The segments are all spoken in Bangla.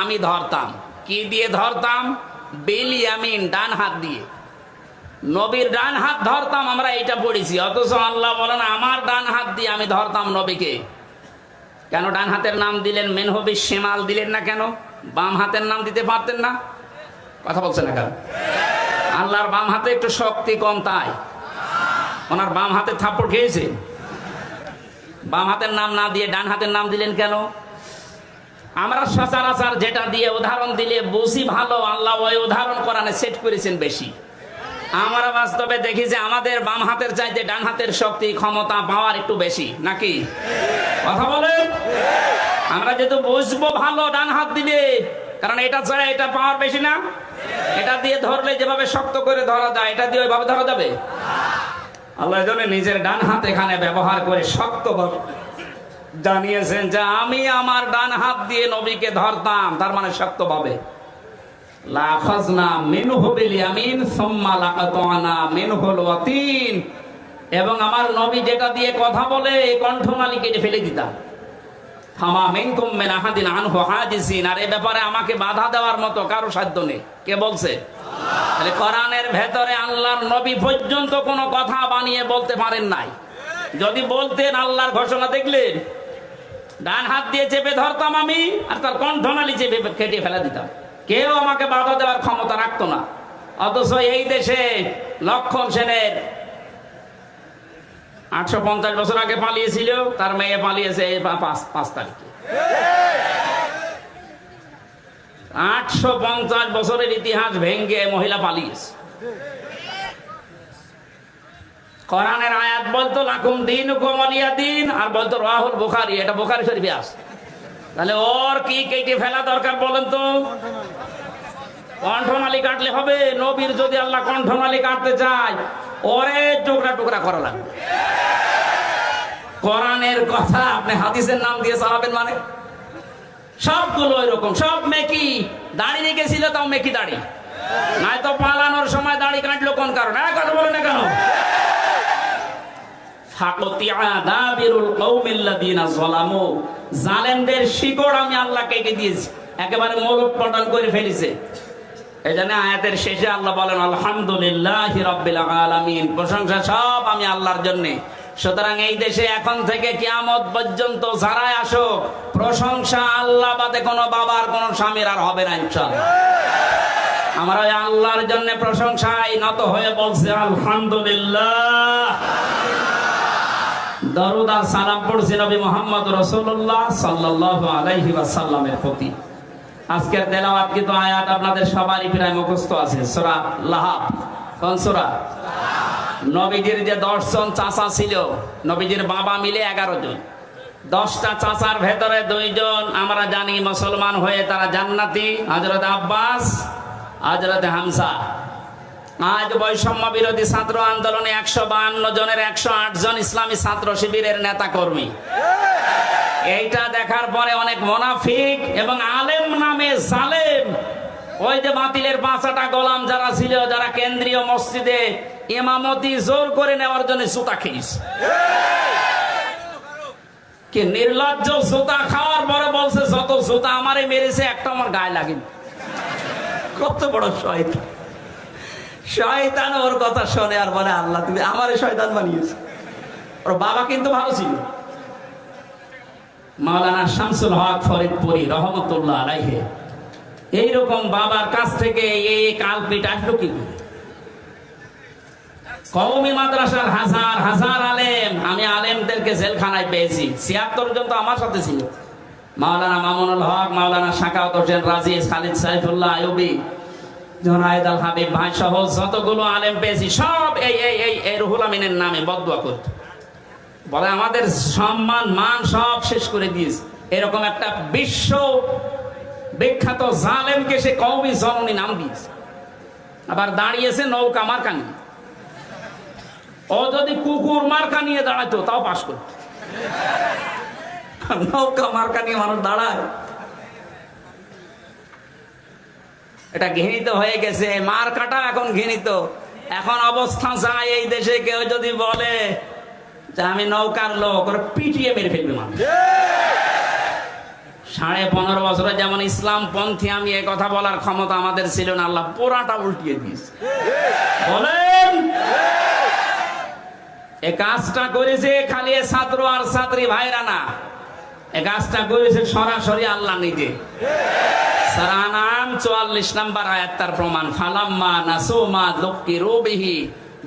আমি ধরতাম। কি দিয়ে ধরতাম? বিল-ইয়ামিন, ডান হাত দিয়ে। নবীর ডান হাত ধরতাম, আমরা এটা পড়েছি। অথচ আল্লাহ বলেন আমার ডান হাত দিয়ে আমি ধরতাম নবীকে। কেন ডান হাতের নাম দিলেন? মেনহবি শিমাল দিলেন না কেন? বাম হাতের নাম দিতে পারতেন না? কথা বলছেন না কেন? আল্লাহর বাম হাতে একটু শক্তি কম, তাই ওনার বাম হাতে থাপ্পড় খেয়েছে। বাম হাতের নাম না দিয়ে ডান হাতের নাম দিলেন কেন? আমরা সচরাচর যেটা দিয়ে উদাহরণ দিলে বুঝি ভালো, আল্লাহ ওই উদাহরণ কোরআনে সেট করেছেন বেশি। আমরা বাস্তবে দেখি যে আমাদের বাম হাতের চাইতে ডান হাতের শক্তি, ক্ষমতা, পাওয়ার একটু বেশি, নাকি? কথা বলেন। আমরা যেহেতু বুঝবো ভালো ডান হাত দিলে, কারণ এটা ছাড়া এটা পাওয়ার বেশি না। এটা দিয়ে ধরলে যেভাবে শক্ত করে ধরা যায়, এটা দিয়ে ওইভাবে ধরা যাবে? আল্লাহ জন্য নিজের ডান হাত এখানে ব্যবহার করে শক্ত জানিয়েছেন যে আমি আমার ডান হাত দিয়ে নবীকে ধরতাম, তার মানে শক্ত ভাবে। এবং আমার নবী যেটা দিয়ে কথা বলে কণ্ঠনালী কেটে ফেলে দিতাম। আর এ ব্যাপারে আমাকে বাধা দেওয়ার মতো কারো সাধ্য নেই। কে বলছে? কোরআনের ভেতরে আল্লাহর নবী পর্যন্ত কোনো কথা বানিয়ে বলতে পারেন নাই। যদি বলতেন, আল্লাহর ঘোষণা দেখলেন, ডান হাত দিয়ে চেপে ধরতাম আমি, আর তার কণ্ঠনালী চেপে কেটে ফেলে দিতাম। কেউ আমাকে বাধা দেওয়ার ক্ষমতা রাখতো না। অথচ এই দেশে লক্ষণ সেনের 850 বছর আগে পালিয়েছিল, তার মেয়ে পালিয়েছে 5 তারিখে। 850 বছরের ইতিহাস ভেঙ্গে মহিলা পালিয়েছে। কোরআনের আয়াত বলতো লাকুম দীনুকুম ওয়ালিয়া দীন, আর বলতো রাহুল বুখারী, এটা বুখারী শরীফে আছে। তাহলে ওর কি কেটে ফেলা দরকার বলেন তো? কণ্ঠনালী কাটলে হবে? নবীর যদি আল্লাহ কণ্ঠনালী কাটতে চায়, ওরে টুকরা টুকরা করা লাগবে। কোরআনের কথা আপনি হাদিসের নাম দিয়ে চালাবেন মানে? সবগুলো এরকম, সব মেকি। দাড়ি রেখেছিল, তাও মেকি দাড়ি, নয়তো পালানোর সময় দাড়ি কাটলো কোন কারণে? কথা বলে না কেন? জালেমদের শিকড় আমি আল্লাহ কেটে দিয়েছি, একেবারে মোলক পটল করে ফেলেছে। এই জন্য আয়াতের শেষে আল্লাহ বলেন আলহামদুলিল্লাহি রাব্বিল আলামিন, প্রশংসা সব আমি আল্লাহর জন্য। সুতরাং এই দেশে এখন থেকে কিয়ামত পর্যন্ত যারাই আসুক, প্রশংসা আল্লাহ বাদে কোনো বাবার, কোনো স্বামীর আর হবে না ইনশাআল্লাহ। আমরা ওই আল্লাহর জন্য প্রশংসায় নত হয়ে বলছি আলহামদুলিল্লাহ। দরুদ আর সালাম পড়ছি নবী মুহাম্মদ রাসূলুল্লাহ সাল্লাল্লাহু আলাইহি ওয়াসাল্লামের প্রতি। আজকের তেলাওয়াত কিন্তু আয়াত আপনাদের সবারই প্রায় মুখস্থ আছে, সূরা লাহাব। কোন সূরা? নবীজির যে 10 জন চাচা ছিল, নবীজির বাবা মিলে 11 জন। 10টা চাচার ভেতরে 2 জন আমরা জানি মুসলমান হয়ে তারা জান্নাতি, হযরত আব্বাস, হযরত হামজা। আজ বৈষম্য বিরোধী ছাত্র আন্দোলনে 152 জনের 108 জন ইসলামী ছাত্র শিবিরের নেতা কর্মী। এইটা দেখার পরে অনেক মুনাফিক এবং আলেম নামে জালেম, ওই যে বাতিলের 5টা গোলাম যারা ছিল, যারা কেন্দ্রীয় মসজিদে ইমামতি জোর করে নেওয়ার জন্য জুতা খেয়েছে। কি নির্লজ্জ! জুতা খাওয়ার পরে বলছে যত জুতা আমারে মেরেছে একটা আমার গায়ে লাগেনি। কত বড় শয়তান! শয়তান ওর কথা শোনে আর বলে আল্লাহ তুমি আমারে শয়তান বানিয়েছো। ওর বাবা কিন্তু ভালো ছিল, মাওলানা শামসুল হক ফরিদপুরি রহমতুল্লাহ আলাইহি। এইরকম বাবার কাছ থেকে এই কালপিট আসলো কি করে? কওমি মাদ্রাসার হাজার হাজার আলেম, আমি আলেমদেরকে জেলখানায় পেয়েছি। 76 জন তো আমার সাথে ছিল। মাওলানা মামুনুল হক, মাওলানা শাকাওয়াত হোসেন রাজি, খালিদ সাইফুল্লাহ আইয়ুবী, জুনায়েদ আল হাবিব ভাই সহ যতগুলো আলেম পেয়েছি, সব এই রুহুল আমিনের নামে বদদুয়া করত। বলে আমাদের সম্মান মান সব শেষ করে দিয়েছে। এরকম একটা বিশ্ব বিখ্যাত জালেমকে সে কওমি জননী নাম দিয়েছে। আবার দাঁড়িয়েছে নৌকা মার্কা নিয়ে। ও যদি কুকুর মার্কা নিয়ে দাঁড়াতো তাও পাস করত। নৌকা মার্কা নিয়ে মানুষ দাঁড়ায়, এটা ঘৃণিত হয়ে গেছে। মার্কাটা এখন ঘৃণিত। এখন অবস্থা যায় এই দেশে কেউ যদি বলে যে আমি নৌকার লোক, ওরা পিটিয়ে মেরে ফেলবে মানুষ। 15.5 বছরে যেমন ইসলাম পন্থী আমি এ কথা বলার ক্ষমতা আমাদের ছিল না, আল্লাহ পুরাটা উল্টিয়ে দিয়েছে। বলেন, এ কাজটা করেছে খালি ছাত্র আর ছাত্রী ভাইরা না, এ কাজটা করেছে সরাসরি আল্লাহ নিজে। সূরা আনআম 44 নম্বর আয়াত তার প্রমাণ। ফালাম্মা নাসু মা যুক্কিরু বিহি,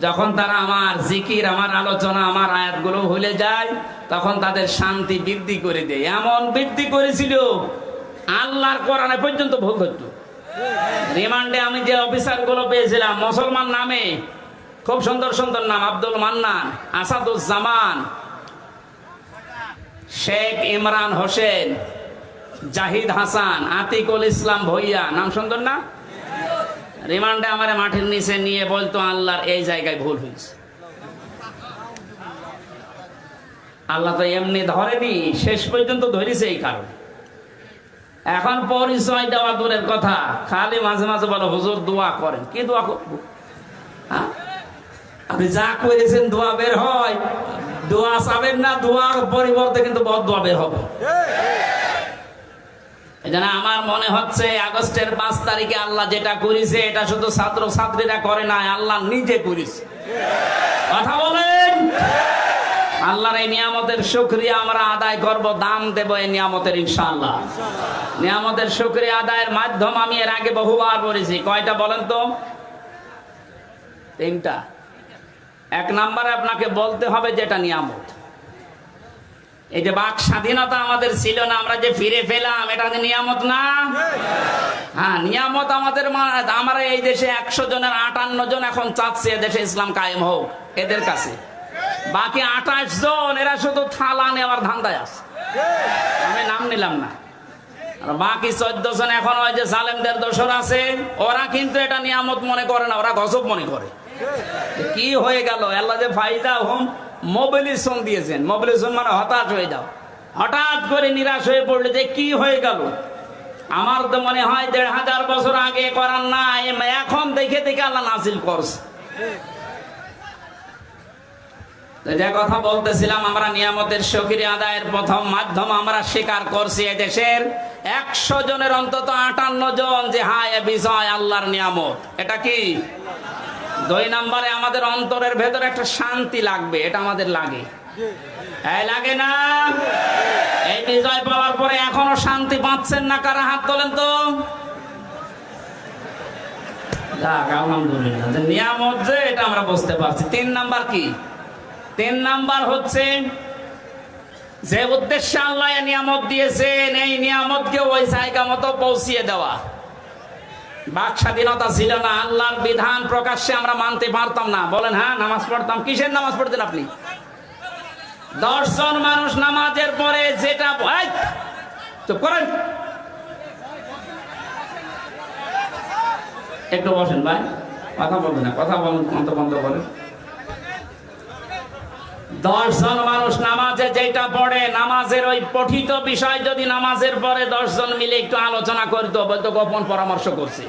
যখন তারা আমার জিকির, আমার আলোচনা, আমার আয়াতগুলো ভুলে যায়, তখন তাদের শান্তি বৃদ্ধি করে দেয়। এমন বৃদ্ধি করেছিল আল্লাহর কোরআনে পর্যন্ত ভোগ হতো। রিমান্ডে আমি যে অফিসার গুলো পেয়েছিলাম মুসলমান নামে, খুব সুন্দর সুন্দর নাম, আব্দুল মান্নান, আসাদুজ্জামান, শেখ ইমরান হোসেন, জাহিদ হাসান, আতিকুল ইসলাম ভইয়া, নাম সুন্দর না? রিমান্ডে আমার মাঠের নিচে নিয়ে বলতো আল্লাহর এই জায়গায় ভুল হয়েছে। আল্লাহ তো এমনি ধরেনি, শেষ পর্যন্ত ধরেছে এই কারণে। এখন পরিচয় দেওয়া দূরের কথা, খালি মাঝে মাঝে বলো হুজুর দোয়া করেন। কি দোয়া করবো? আপনি যা করেছেন দোয়া বের হয়, দোয়া চাবেন না, দোয়ার পরিবর্তে কিন্তু বদদোয়া বের হবে। এজন্য আমার মনে হচ্ছে আগস্টের 5 তারিখে আল্লাহ যেটা করেছে এটা শুধু ছাত্র ছাত্রীরা করে না, আল্লাহ নিজে করেছে। কথা বলেন। আল্লাহর এই নিয়ামতের শুকরিয়া আমরা আদায় করব, দাম দেব এই নিয়ামতের ইনশাআল্লাহ। নিয়ামতের শুকরিয়া আদায়ের মাধ্যম আমি এর আগে বহুবার বলেছি। কয়টা বলেন তো? 3টা। 1 নম্বরে আপনাকে বলতে হবে যেটা নিয়ামত। এই যে বাক স্বাধীনতা আমাদের ছিল না, আমরা যে ফিরে পেলাম, এটা নিয়ামত না? হ্যাঁ, নিয়ামত আমাদের। আমরা এই দেশে 100 জনের 58 জন এখন চাচ্ছে দেশে ইসলাম কায়েম হোক এদের কাছে। বাকি 28 জন এরা শুধু থালা নেওয়ার ধান্দায় আছে, আমি নাম নিলাম না। আর বাকি 14 জন এখন ওই যে জালেমদের দোসর আছে, ওরা কিন্তু এটা নিয়ামত মনে করে না, ওরা গজব মনে করে। কি হয়ে গেল? আল্লাহ যে ফাইদা হুম মোবিলিজেশন দিয়েছেন। মোবিলিজেশন মানে হতাশ হয়ে যাও, হঠাৎ করে নিরাশ হয়ে পড়লে যে কি হয়ে গেল। আমার তো মনে হয় 1500 বছর আগে করার না, এখন দেখে দেখে আল্লাহ নাজিল করছে। যে কথা বলতেছিলাম, আমরা নিয়ামতের শুকরিয়া আদায়ের প্রথম মাধ্যম আমরা স্বীকার করছি এদেশের 100 জনের অন্তত 58 জন যে হ্যাঁ এ বিষয় আল্লাহর নিয়ামত। এটা কি? 2 নম্বরে আমাদের অন্তরের ভেতরে একটা শান্তি লাগবে, এটা আমাদের লাগে। এই লাগে না? এই বিজয় পাওয়ার পরে এখনো শান্তি পাচ্ছেন না কারা? হাত তোলেন তো। যাক আলহামদুলিল্লাহ, যে নিয়ামত যে এটা আমরা বুঝতে পারছি। 3 নাম্বার কি? 3 নাম্বার হচ্ছে যে উদ্দেশ্যে আল্লাহ নিয়ামত দিয়েছেন, এই নিয়ামতকে ওই জায়গা মতো পৌঁছিয়ে দেওয়া। বাক স্বাধীনতা ছিল না, আল্লাহর বিধান প্রকাশ্যে আমরা মানতে পারতাম না। বলেন হ্যাঁ, নামাজ পড়তাম। কিসের নামাজ পড়তেন আপনি? 10 জন মানুষ নামাজের পরে যেটা চুপ করেন, একটু বসেন ভাই, কথা বলবেন না, কথা বলেন, বন্ধ করেন। 10 জন মানুষ নামাজে যেটা পড়ে, নামাজের ওই পঠিত বিষয় যদি নামাজের পরে 10 জন মিলে একটু আলোচনা করতো, বলতো গোপন পরামর্শ করছে।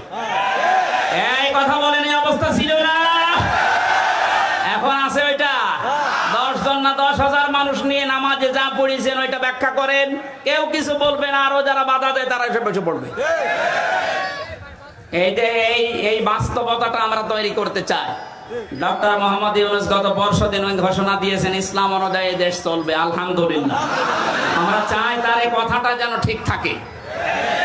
এই কথা বলেন, এই অবস্থা ছিল না? এখন আছে ওইটা? 10 জন না 10,000 মানুষ নিয়ে নামাজে যা পড়েছেন ওইটা ব্যাখ্যা করেন, কেউ কিছু বলবে না, আরো যারা বাধা দেয় তারা এসে বসে পড়বে। এই বাস্তবতাটা আমরা তৈরি করতে চাই। ডক্টর মোহাম্মদ ইউনূস গত পরশুদিন ঘোষণা দিয়েছেন ইসলাম অনুযায়ী দেশ চলবে, আলহামদুলিল্লাহ। আমরা চাই তার এই কথাটা যেন ঠিক থাকে।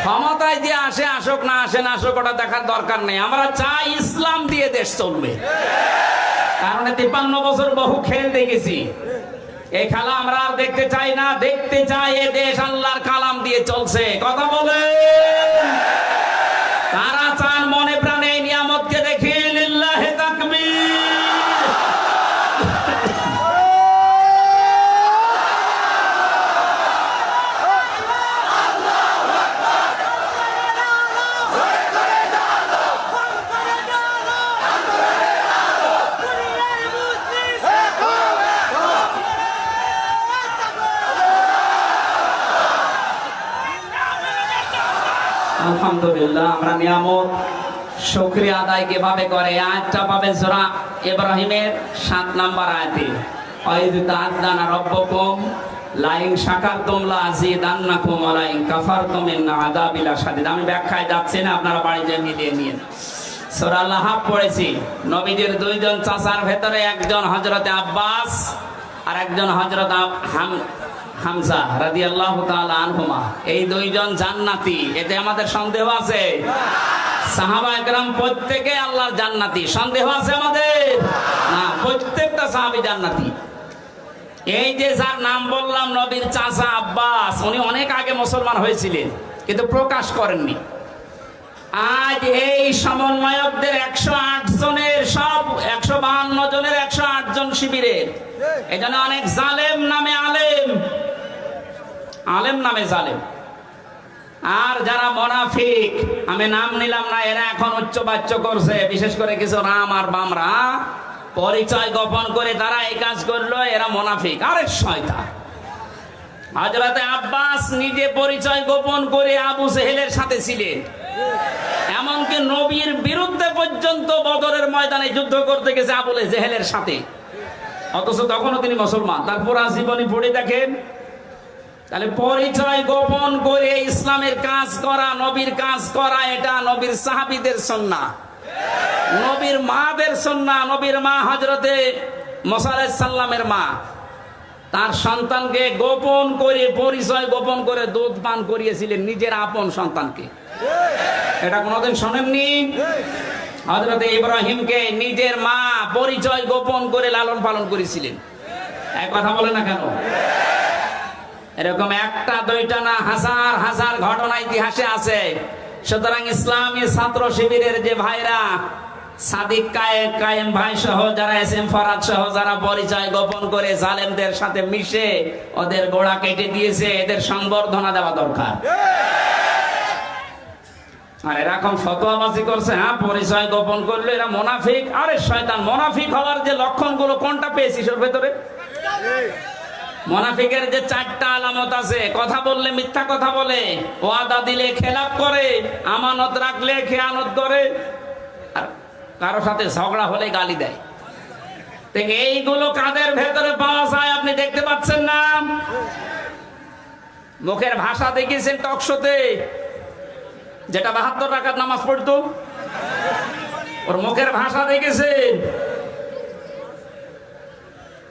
ক্ষমতায় দিয়ে আসে আসুক, না আসে না আসুক, ওটা দেখার দরকার নেই। আমরা চাই ইসলাম দিয়ে দেশ চলবে। কারণ 53 বছর বহু খেল দেখেছি, এই খেলা আমরা আর দেখতে চাই না। দেখতে চাই এ দেশ আল্লাহর কালাম দিয়ে চলছে। কথা বলে তারা চান মনে প্রাণে এই নিয়ামতকে দেখে লিল্লাহি তাকবীর। আলহামদুলিল্লাহ, আমরা নিয়ামত শুকরিয়া আদায় কিভাবে করে? আয়াতটা পাবেন সূরা ইব্রাহিমের 7 নম্বর আয়াতে। ওয়াইদ তাআযানা রাব্বুকুম লাইন শাকারতুম লাযিদান্নাকুম ওয়া লাইন কাফারতুম ইন্না আযাবি লাশাদীদ। আমি ব্যাখ্যায় যাচ্ছি না, আপনারা বাড়িতে মিলিয়ে নিন। সূরা লাহাব পড়েছি। নবীজির দুইজন চাচার ভেতরে একজন হযরতে আব্বাস আর একজন হযরত হামজা রাদিয়াল্লাহু তাআলা আনহুমা। এই দুইজন জান্নাতি, এতে আমাদের সন্দেহ আছে? সাহাবায়ে কেরাম প্রত্যেকে আল্লাহর জান্নাতি, সন্দেহ আছে আমাদের? না, প্রত্যেকটা সাহাবী জান্নাতি। এই যে যার নাম বললাম নবীর চাচা আব্বাস, উনি অনেক আগে মুসলমান হয়েছিলেন কিন্তু প্রকাশ করেননি। আজ এই সমন্বয়কদের 108 জনের সব 152 জনের 108 জন শিবিরের, এজন্য অনেক জালেম নামে আলেম, আলেম নামে জালেম। আর যারা মুনাফিক, আমি নাম নিলাম না, এরা এখন উচ্চবাচ্য করছে, বিশেষ করে কিছু রাম আর বামরা পরিচয় গোপন করে তারা এই কাজ করলো, এরা মুনাফিক। আরে শয়তান! হযরতে আব্বাস নিজে পরিচয় গোপন করে আবু জেহেলের সাথে ছিলেন, এমনকি নবীর বিরুদ্ধে পর্যন্ত বদরের ময়দানে যুদ্ধ করতে গেছে আবু জেহেলের সাথে, অথচ তখনও তিনি মুসলমান। তারপর জীবনী পড়ে দেখেন। তাহলে পরিচয় গোপন করে ইসলামের কাজ করা, নবীর কাজ করা, এটা নবীর সাহাবীদের সুন্নাহ, নবীর মাদের সুন্নাহ। নবীর মা হযরতে মুসা আলাইহিস সালামের মা তার সন্তানকে গোপন করে, পরিচয় গোপন করে দুধ পান করিয়েছিলেন নিজের আপন সন্তানকে। এটা কোনোদিন শোনেননি? হযরতে ইব্রাহিমকে নিজের মা পরিচয় গোপন করে লালন পালন করেছিলেন। এক কথা বলে না কেন? এরকম একটা দুইটা না, হাজার হাজার ঘটনা ইতিহাসে আছে। সুতরাং ইসলামী ছাত্র শিবিরের যে ভাইরা, সাদিক কায়েম ভাই সহ যারা এসএম ফরাদ সহ যারা পরিচয় গোপন করে জালেমদের সাথে মিশে ওদের গোড়া কেটে দিয়েছে, এদের সংবর্ধনা দেওয়া দরকার। আর এরকম ফতোয়াবাজি করছে, হ্যাঁ পরিচয় গোপন করলে এরা মুনাফিক। আরে শয়তান! মুনাফিক হওয়ার যে লক্ষণগুলো কোনটা পেয়েছিস ওর ভেতরে? মুনাফিকের যে 4টা আলামত আছে: কথা বললে মিথ্যা কথা বলে, ওয়াদা দিলে খেলাপ করে, আমানত রাখলে খেয়ানত করে, আর কারো সাথে ঝগড়া হলে গালি দেয়। এইগুলো কাদের ভেতরে পাওয়া যায় আপনি দেখতে পাচ্ছেন না? মুখের ভাষা দেখেছেন টকশোতে, যেটা 72 রাকাত নামাজ পড়তো, ওর মুখের ভাষা দেখেছেন?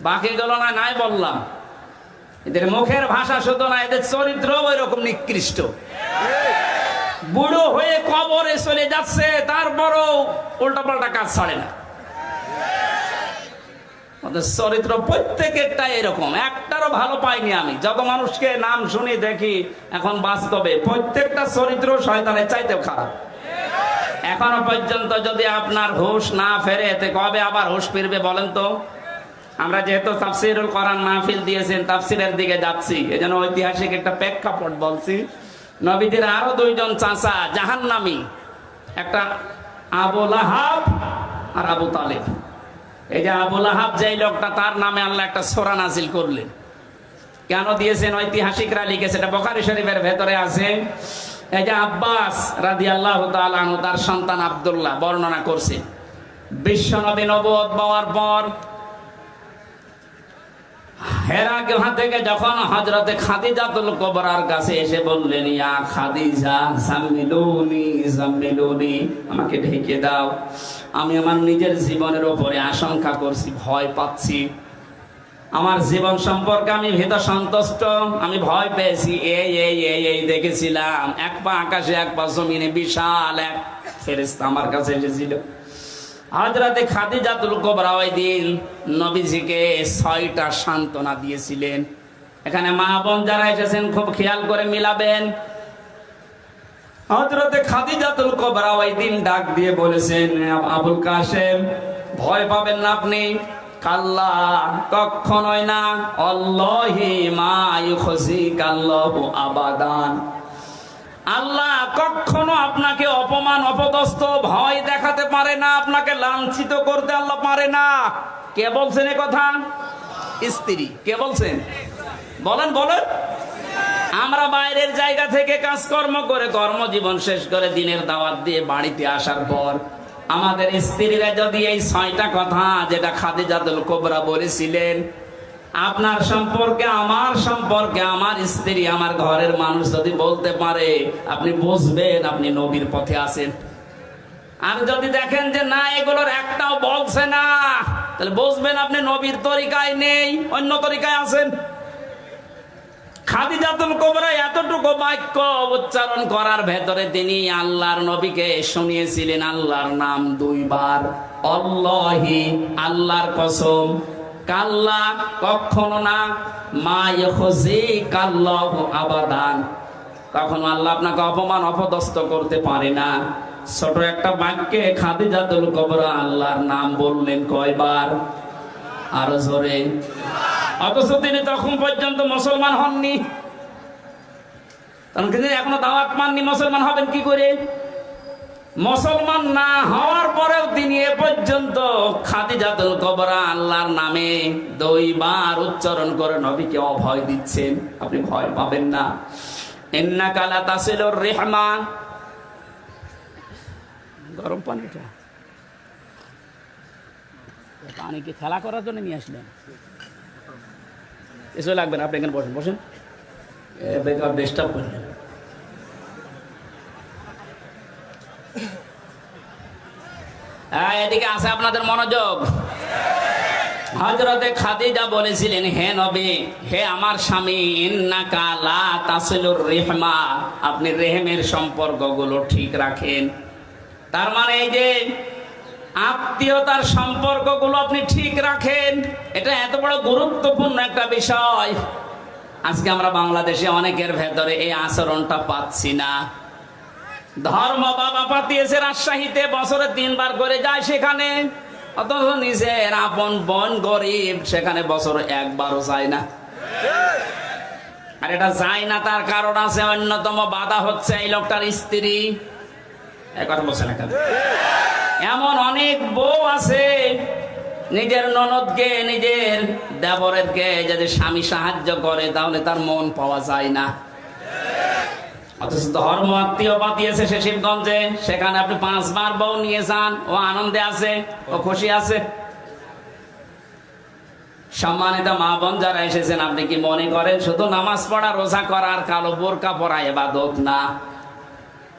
বাকি গেল না, নাই বললাম। এদের মুখের ভাষা শুধু না, এদের চরিত্র ওই রকম নিকৃষ্ট। বুড়ো হয়ে কবরে চলে যাচ্ছে, তারপরও উল্টাপাল্টা কাজ ছাড়ে না। ওদের চরিত্র প্রত্যেকেরটা এরকম, একটারও ভালো পাইনি আমি। যত মানুষকে নাম শুনি দেখি এখন বাস্তবে, প্রত্যেকটা চরিত্র শয়তানের চাইতে খারাপ। এখনো পর্যন্ত যদি আপনার হুঁশ না ফেরে, এতে কবে আবার হুঁশ ফিরবে বলেন তো? আমরা যেহেতু তাফসীরুল কোরআন মাহফিল দিয়েছেন, তাফসীরের দিকে যাচ্ছি, এজন্য ঐতিহাসিক একটা প্রেক্ষাপট বলছি। নবীদের আরো 2 জন চাচা জাহান্নামী, একটা আবু লাহাব আর আবু তালেব। এই যে আবু লাহাব, যে লোকটা, তার নামে আল্লাহ একটা সূরা নাযিল করলেন। কেন দিয়েছেন? ঐতিহাসিকরা লিখেছে, এটা বুখারী শরীফের ভেতরে আছে। এই যে আব্বাস রাদিয়াল্লাহু তাআলা আনহু, তার সন্তান আব্দুল্লাহ বর্ণনা করছে, বিশ্ব নবী নবুয়ত পাওয়ার পর হেরা গুহা থেকে যখন হযরতে খাদিজাতুল কুবরার কাছে এসে বললেন, ইয়া খাদিজা জাম্মিলুনি জাম্মিলুনি, আমাকে ঢেকে দাও, আমি আমার নিজের জীবনের উপরে আশঙ্কা করছি, ভয় পাচ্ছি, আমার জীবন সম্পর্কে আমি ভীত সন্তুষ্ট, আমি ভয় পেয়েছি। এই দেখেছিলাম, এক পা আকাশে এক পা জমিনে, বিশাল এক ফেরেশতা আমার কাছে এসেছিল। হযরতে খাদিজাতুল কুবরা ওই দিন নবীজিকে 6টা সান্ত্বনা দিয়েছিলেন। এখানে মা বোন যারা এসেছেন খুব খেয়াল করে মিলাবেন। হযরতে খাদিজাতুল কুবরা ওই দিন ডাক দিয়ে বলেছেন, আবুল কাসেম, ভয় পাবেন না আপনি। কাল্লা, কখনোই না। আল্লাহি মা ইউখজিকাল্লাহু আবাদান, আল্লাহ কখনো আপনাকে অপমান, অপদস্থ, ভয় দেখাতে পারে না, আপনাকে লাঞ্ছিত করতে আল্লাহ পারে না। কে বলছেন এ কথা? স্ত্রী। কে বলছেন? বলেন বলেন। আমরা বাইরের জায়গা থেকে কাজকর্ম করে, কর্মজীবন শেষ করে, দিনের দাওয়াত দিয়ে বাড়িতে আসার পর আমাদের স্ত্রীরা যদি এই 6টা কথা যেটা খাদিজাতুল কুবরা বলেছিলেন, আপনার সম্পর্কে, আমার সম্পর্কে, আমার স্ত্রী, আমার ঘরের মানুষ যদি বলতে পারে, আপনি বুঝবেন আপনি নবীর পথে আছেন। আর যদি দেখেন যে না, এগুলোর একটাও বলছে না, তাহলে বুঝবেন আপনি নবীর তরিকায় নেই, অন্য তরিকায় আছেন। খাদিজাতুল কুবরা এতটুকু বাক্য উচ্চারণ করার ভেতরে তিনি আল্লাহর নবীকে শুনিয়েছিলেন আল্লাহর নাম 2 বার। আল্লাহি, আল্লাহর কসম, কাল্লা, কখনো না, মা ইয়াখজিকাল্লাহু আবাদান, কখনো আল্লাহ আপনাকে অপমান অপদস্থ করতে পারে না। ছোট একটা বাক্যে খাদিজাতুল কুবরা আল্লাহর নাম বললেন কয়বার? আরো জোরে। অথচ তিনি তখন পর্যন্ত মুসলমান হননি, কারণ তিনি এখনো দাওয়াত পাননি। মুসলমান হবেন কি করে? মুসলমান না হওয়ার পরেও তিনি এ পর্যন্ত খাদিজাতুল কুবরা আল্লাহর নামে 2 বার উচ্চারণ করে নবীকে অভয় দিচ্ছেন। আপনি ভয় পাবেন না। ইন্নাকা লা তাসিলুর রিহমা, গরম পানিটা পানি কি খেলা করার জন্য নিয়ে আসলেন? এসে লাগবে না, আপনি এখানে বসেন, বসেন, বেকার ডিস্টার্ব করলেন। এদিকে আছে আপনাদের মনোযোগ। হযরতে খাদিজা বলেছিলেন, হে নবী, হে আমার স্বামী, ইন্নাকা লা তাসিলুর রিহমা, আপনি রেহেমের সম্পর্কগুলো ঠিক রাখেন। তার মানে এই যে আত্মীয়তার সম্পর্কগুলো আপনি ঠিক রাখেন, এটা এত বড় গুরুত্বপূর্ণ একটা বিষয়। আজকে আমরা বাংলাদেশে অনেকের ভেতরে এই আচরণটা পাচ্ছি না। ধর্ম বাবা পাঠিয়েছে রাজশাহীতে, বছরে 3 বার করে যায় সেখানে, অথচ নিজের আপন বোন গরিব, সেখানে বছরে 1 বারও যায় না। আর এটা যায় না তার কারণ আছে, অন্যতম বাধা হচ্ছে এই লোকটার স্ত্রী। কথা বলছে না কেন? এমন অনেক বউ আছে নিজের ননদকে, নিজের দেবরেরকে যদি স্বামী সাহায্য করে তাহলে তার মন পাওয়া যায় না। অথচ ধর্ম আত্মীয় পাঠিয়েছে সে শিবগঞ্জে, সেখানে আপনি 5 বার বউ নিয়ে যান, ও আনন্দে আছে, ও খুশি আছে। সম্মানিত মা বোন যারা এসেছেন, আপনি কি মনে করেন শুধু নামাজ পড়া, রোজা করা আর কালো বোরকা পরা ইবাদত না?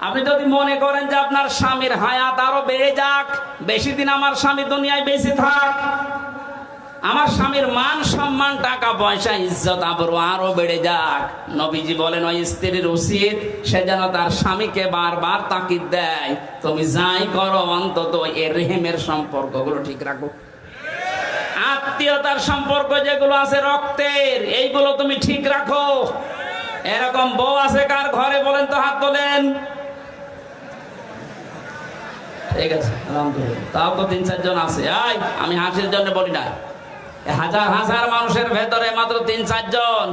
আপনি যদি মনে করেন যে আপনার স্বামীর হায়াত আরো বেড়ে যাক, বেশি দিন আমার স্বামী দুনিয়ায় বেঁচে থাক, আমার স্বামীর মান সম্মান, টাকা পয়সা, ইজ্জত আবরু আরো বেড়ে যাক, নবীজি বলেন ওই স্ত্রীর উচিত সে যেন তার স্বামীকে বারবার তাকিদ দেয়, তুমি যাই করো অন্তত এর রেহেমের সম্পর্কগুলো ঠিক রাখো। আত্মীয়তার সম্পর্ক যেগুলো আছে রক্তের, এইগুলো তুমি ঠিক রাখো। এরকম বউ আছে কার ঘরে বলেন তো? হাত তোলেন। ঠিক আছে, আলহামদুলিল্লাহ, তাও তো 3-4 জন আছে। আমি হাসির জন্য বলি না, হাজার হাজার মানুষের ভেতরে মাত্র 3-4 জন।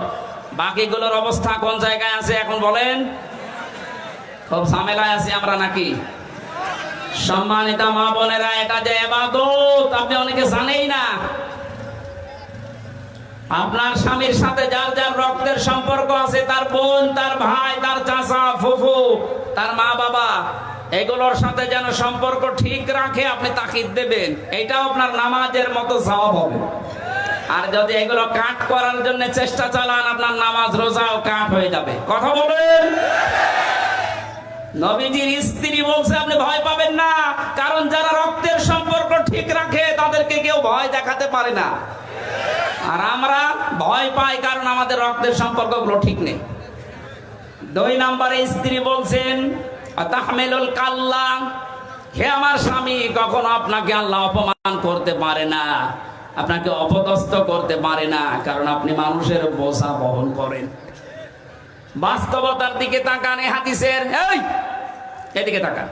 বাকিগুলোর অবস্থা কোন জায়গায় আছে এখন বলেন? খুব ঝামেলায় আছি আমরা নাকি? সম্মানিত মা বোনেরা, এটা যে ইবাদত আপনি অনেকে জানেই না। আপনার স্বামীর সাথে যার যার রক্তের সম্পর্ক আছে, তার বোন, তার ভাই, তার চাচা, ফুফু, তার মা বাবা, এগুলোর সাথে যেন সম্পর্ক ঠিক রাখে আপনি তাকিদ দেবেন। এটাও আপনার নামাজের মতো সওয়াব হবে। আর যদি এগুলো কাট করার জন্য চেষ্টা চালান, আপনার নামাজ রোজাও কাট হয়ে যাবে। কথা বলেন। নবীজির স্ত্রী বলছে আপনি ভয় পাবেন না, কারণ যারা রক্তের সম্পর্ক ঠিক রাখে তাদেরকে কেউ ভয় দেখাতে পারে না। আর আমরা ভয় পাই কারণ আমাদের রক্তের সম্পর্কগুলো ঠিক নেই। 2 নম্বরে স্ত্রী বলছেন তাহমিলুল কাল্লা, হে আমার স্বামী, কখনো আপনাকে আল্লাহ অপমান করতে পারে না, আপনাকে অপদস্থ করতে পারে না, কারণ আপনি মানুষের বোঝা বহন করেন। বাস্তবতার দিকে তাকান। হাদিসের এদিকে তাকান।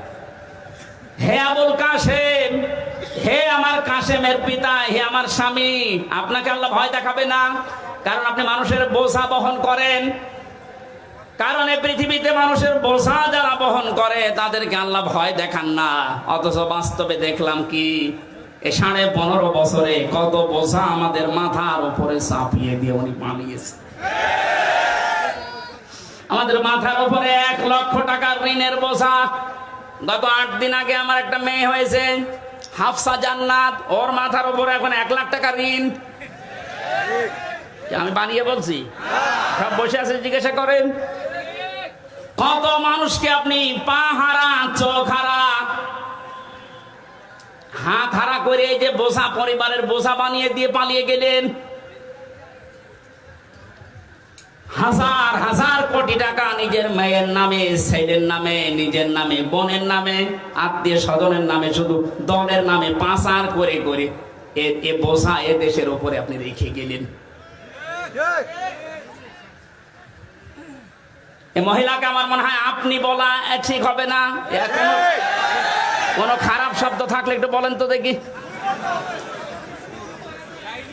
হে আবুল কাসেম, হে আমার কাসেমের পিতা, হে আমার স্বামী, আপনাকে আল্লাহ ভয় দেখাবে না, কারণ আপনি মানুষের বোঝা বহন করেন। কারণ এই পৃথিবীতে মানুষের বোঝা যারা বহন করে তাদেরকে আল্লাহ ভয় দেখান না। অথচ বাস্তবে দেখলাম কি, এই 15.5 বছরে কত বোঝা আমাদের মাথার উপরে চাপিয়ে দিয়ে উনি পালিয়েছে। আমাদের মাথার উপরে 1 লক্ষ টাকার ঋণের বোঝা। গত 8 দিন আগে আমার একটা মেয়ে হয়েছে, হাফসা জান্নাত, ওর মাথার উপরে এখন 1 লাখ টাকা ঋণ। আমি বানিয়ে বলছি? সব বসে আছে, জিজ্ঞাসা করেন। কত মানুষকে আপনি পা হারা, চোখ হারা, হাত হারা করে এই যে বোঝা, পরিবারের বোঝা বানিয়ে দিয়ে পালিয়ে গেলেন। হাজার হাজার কোটি টাকা নিজের মেয়ের নামে, ছেলের নামে, নিজের নামে, বোনের নামে, আত্মীয় স্বজনের নামে, শুধু দলের নামে পাচার করে করে এ বোঝা এ দেশের উপরে আপনি রেখে গেলেন। এই মহিলাকে আমার মনে হয় আপনি বলা ঠিক হবে না। কোন খারাপ শব্দ থাকলে একটু বলেন তো দেখি।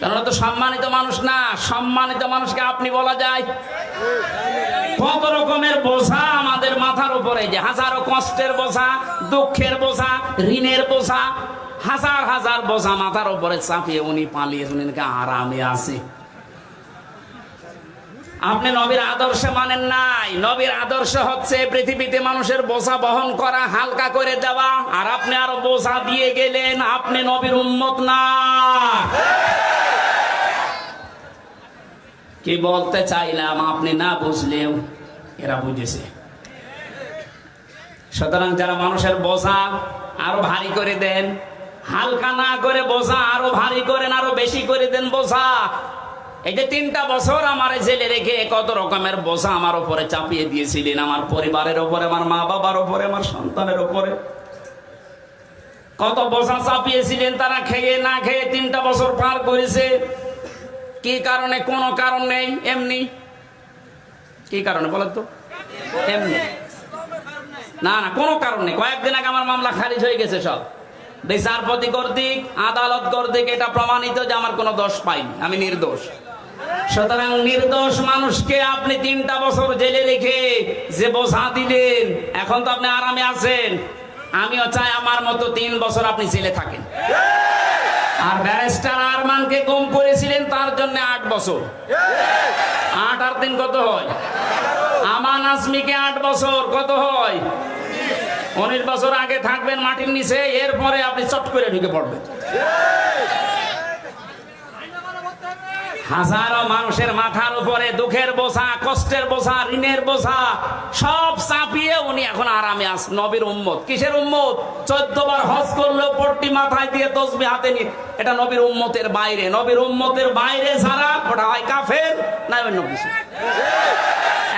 কারণ তো সম্মানিত মানুষ না, সম্মানিত মানুষকে আপনি বলা যায়। কত রকমের বোঝা আমাদের মাথার উপরে, যে হাজারো কষ্টের বোঝা, দুঃখের বোঝা, ঋণের বোঝা, হাজার হাজার বোঝা মাথার উপরে চাপিয়ে উনি পালিয়ে উনি আরামে আছে। আপনি নবীর আদর্শ মানেন নাই। নবীর আদর্শ হচ্ছে পৃথিবীতে মানুষের বোঝা বহন করা, হালকা করে দেওয়া, আর আপনি আরো বোঝা দিয়ে গেলেন। আপনি নবীর উম্মত না। কি বলতে চাইলাম আপনি না বুঝলেও এরা বুঝেছে। সুতরাং যারা মানুষের বোঝা আরো ভারী করে দেন, হালকা না করে বোঝা আরো ভারী করেন, আরো বেশি করে দেন বোঝা। এই যে 3টা বছর আমার জেলে রেখে কত রকমের বোঝা আমার উপরে চাপিয়ে দিয়েছিলেন, আমার পরিবারের উপরে, আমার মা বাবার উপরে, আমার সন্তানের উপরে কত বোঝা চাপিয়েছিলেন। তারা খেয়ে না খেয়ে 3টা বছর পার করেছে। কি কারণে? কোনো কারণ নেই, এমনি। কি কারণে বলেন তো? এমনি না, না, কোনো কারণ নেই। কয়েকদিন আগে আমার মামলা খারিজ হয়ে গেছে সব। বিচারপতি কর্তৃক, আদালত কর্তৃক এটা প্রমাণিত যে আমার কোনো দোষ পাইনি, আমি নির্দোষ। সুতরাং নির্দোষ মানুষকে আপনি 3টা বছর জেলে রেখে যে বোঝা দিলেন, এখন তো আপনি আরামে আছেন। আমিও চাই আমার মতো 3 বছর আপনি জেলে থাকেন। আর ব্যারিস্টার আরমানকে গুম করেছিলেন, তার জন্য 8 বছর। 8 আর 3 কত হয়? আমান আজমিকে 8 বছর, কত হয়? 19 বছর আগে থাকবেন মাটির নিচে, এরপরে আপনি চট করে ঢুকে পড়বেন। হাজারো মানুষের মাথার উপরে দুঃখের বোঝা, কষ্টের বোঝা, ঋণের বোঝা সব চাপিয়ে উনি এখন আরামে আছেন। নবীর উম্মত। কিসের উম্মত? 14 বার হজ করলেও পট্টি মাথায় দিয়ে তসবিহ হাতে নিয়ে, এটা নবীর উম্মতের বাইরে। নবীর উম্মতের বাইরে যারা, ওটা হয় কাফের না অন্য কিছু।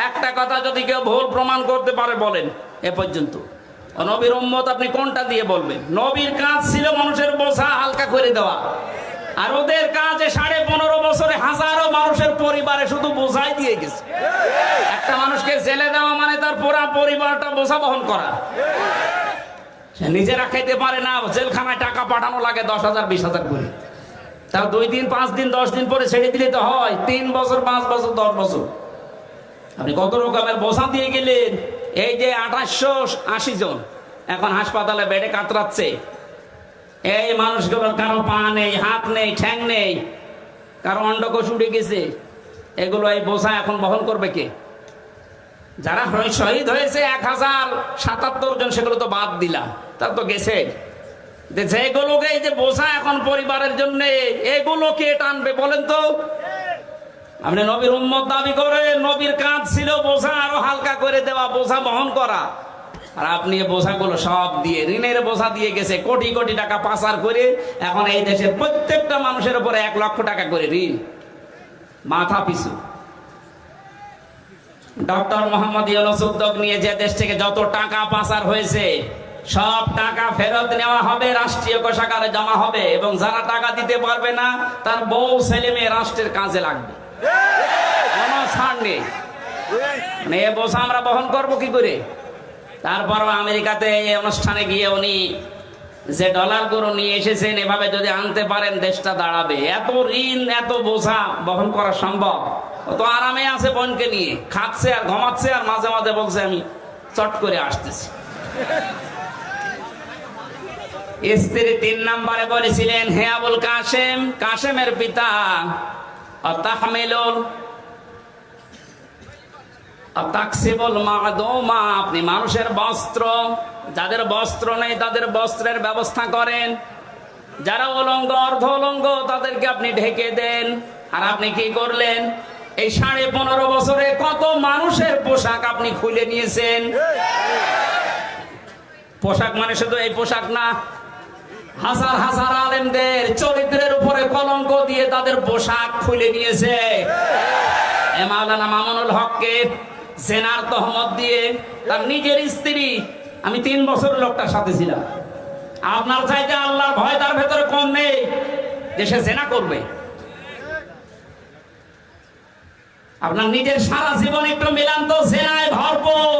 একটা কথা যদি কেউ ভুল প্রমাণ করতে পারে বলেন এ পর্যন্ত। নবীর উম্মত আপনি কোনটা দিয়ে বলবেন? নবীর কাজ ছিল মানুষের বোঝা হালকা করে দেওয়া, আর ওদের কাজে 15.5 বছরে হাজারো মানুষের পরিবারে শুধু বোঝাই দিয়ে গেছে। একটা মানুষকে জেলে দেওয়া মানে তার পুরা পরিবারটা বোঝা বহন করা। সে নিজেরা খাইতে পারে না, জেলখানায় টাকা পাঠানো লাগে 10,000 20,000 করে। তাও 2 দিন 5 দিন 10 দিন পরে ছেড়ে দিলে তো হয় 3 বছর 5 বছর 10 বছর। আপনি কত রকমের বোঝা দিয়ে গেলেন। এই যে 2880 জন এখন হাসপাতালে বেডে কাতরাচ্ছে, এই মানুষগুলোর কারো পা নেই, হাত নেই, ঠ্যাং নেই, কারো অন্ডকোষ উড়ে গেছে। এগুলো এই বোঝা এখন বহন করবে কে? যারা শহীদ হয়েছে 1077 জন, সেগুলো তো বাদ দিলাম, তার তো গেছে। যেগুলোকে এই যে বোঝা এখন পরিবারের জন্য, এগুলো কে টানবে বলেন তো? আপনি নবীর উম্মত দাবি করেন, নবীর কাজ ছিল বোঝা আরো হালকা করে দেওয়া, বোঝা বহন করা। আর আপনি বোঝাগুলো সব দিয়ে, ঋণের বোঝা দিয়ে গেছে, কোটি কোটি টাকা পাচার করে এখন এই দেশের প্রত্যেকটা মানুষের উপরে 1 লক্ষ টাকা করে ঋণ মাথা পিছু। ডক্টর মোহাম্মদ ইউনূস উদ্যোগ নিয়ে যে দেশ থেকে যত টাকা পাচার হয়েছে সব টাকা ফেরত নেওয়া হবে, রাষ্ট্রীয় কোষাগারে জমা হবে, এবং যারা টাকা দিতে পারবে না তার বউ ছেলে মেয়ে রাষ্ট্রের কাজে লাগবে। কোনো ছাড় নেই। মানে এ বোঝা আমরা বহন করবো কি করে? তারপর আমেরিকাতে এই অনুষ্ঠানে গিয়ে উনি যে ডলারগুলো নিয়ে এসেছেন, এভাবে যদি আনতে পারেন দেশটা দাঁড়াবে। এত ঋণ, এত বোঝা বহন করা সম্ভব? ও তো আরামে আছে বোনকে নিয়ে, খাচ্ছে আর ঘুমাচ্ছে, আর মাঝে মাঝে বলছে আমি চট করে আসতেছি। স্ত্রী 3 নম্বরে বলেছিলেন, হে আবুল কাসেম, কাসেমের পিতা, তাহমিলুল আপনি মানুষের বস্ত্র, যাদের বস্ত্র নেই তাদের বস্ত্রের ব্যবস্থা করেন, যারা উলঙ্গ অর্ধ উলঙ্গ তাদেরকে আপনি ঢেকে দেন, আর আপনি কি করলেন? এই 15.5 বছরে কত মানুষের পোশাক আপনি খুলে নিয়েছেন। পোশাক মানে শুধু এই পোশাক না, হাজার হাজার আলেমদের চরিত্রের উপরে কলঙ্ক দিয়ে তাদের পোশাক খুলে নিয়েছে। মাওলানা মামুনুল হককে জেনার তহমত দিয়ে তার নিজের স্ত্রী, আমি 3 বছর লোকটার সাথে ছিলাম, আপনার চাইতে আল্লাহর ভয় তার ভেতরে কম নেই যে সে জেনা করবে। আপনার নিজের সারা জীবন একটু মিলান তো, জেনায় ভরপুর।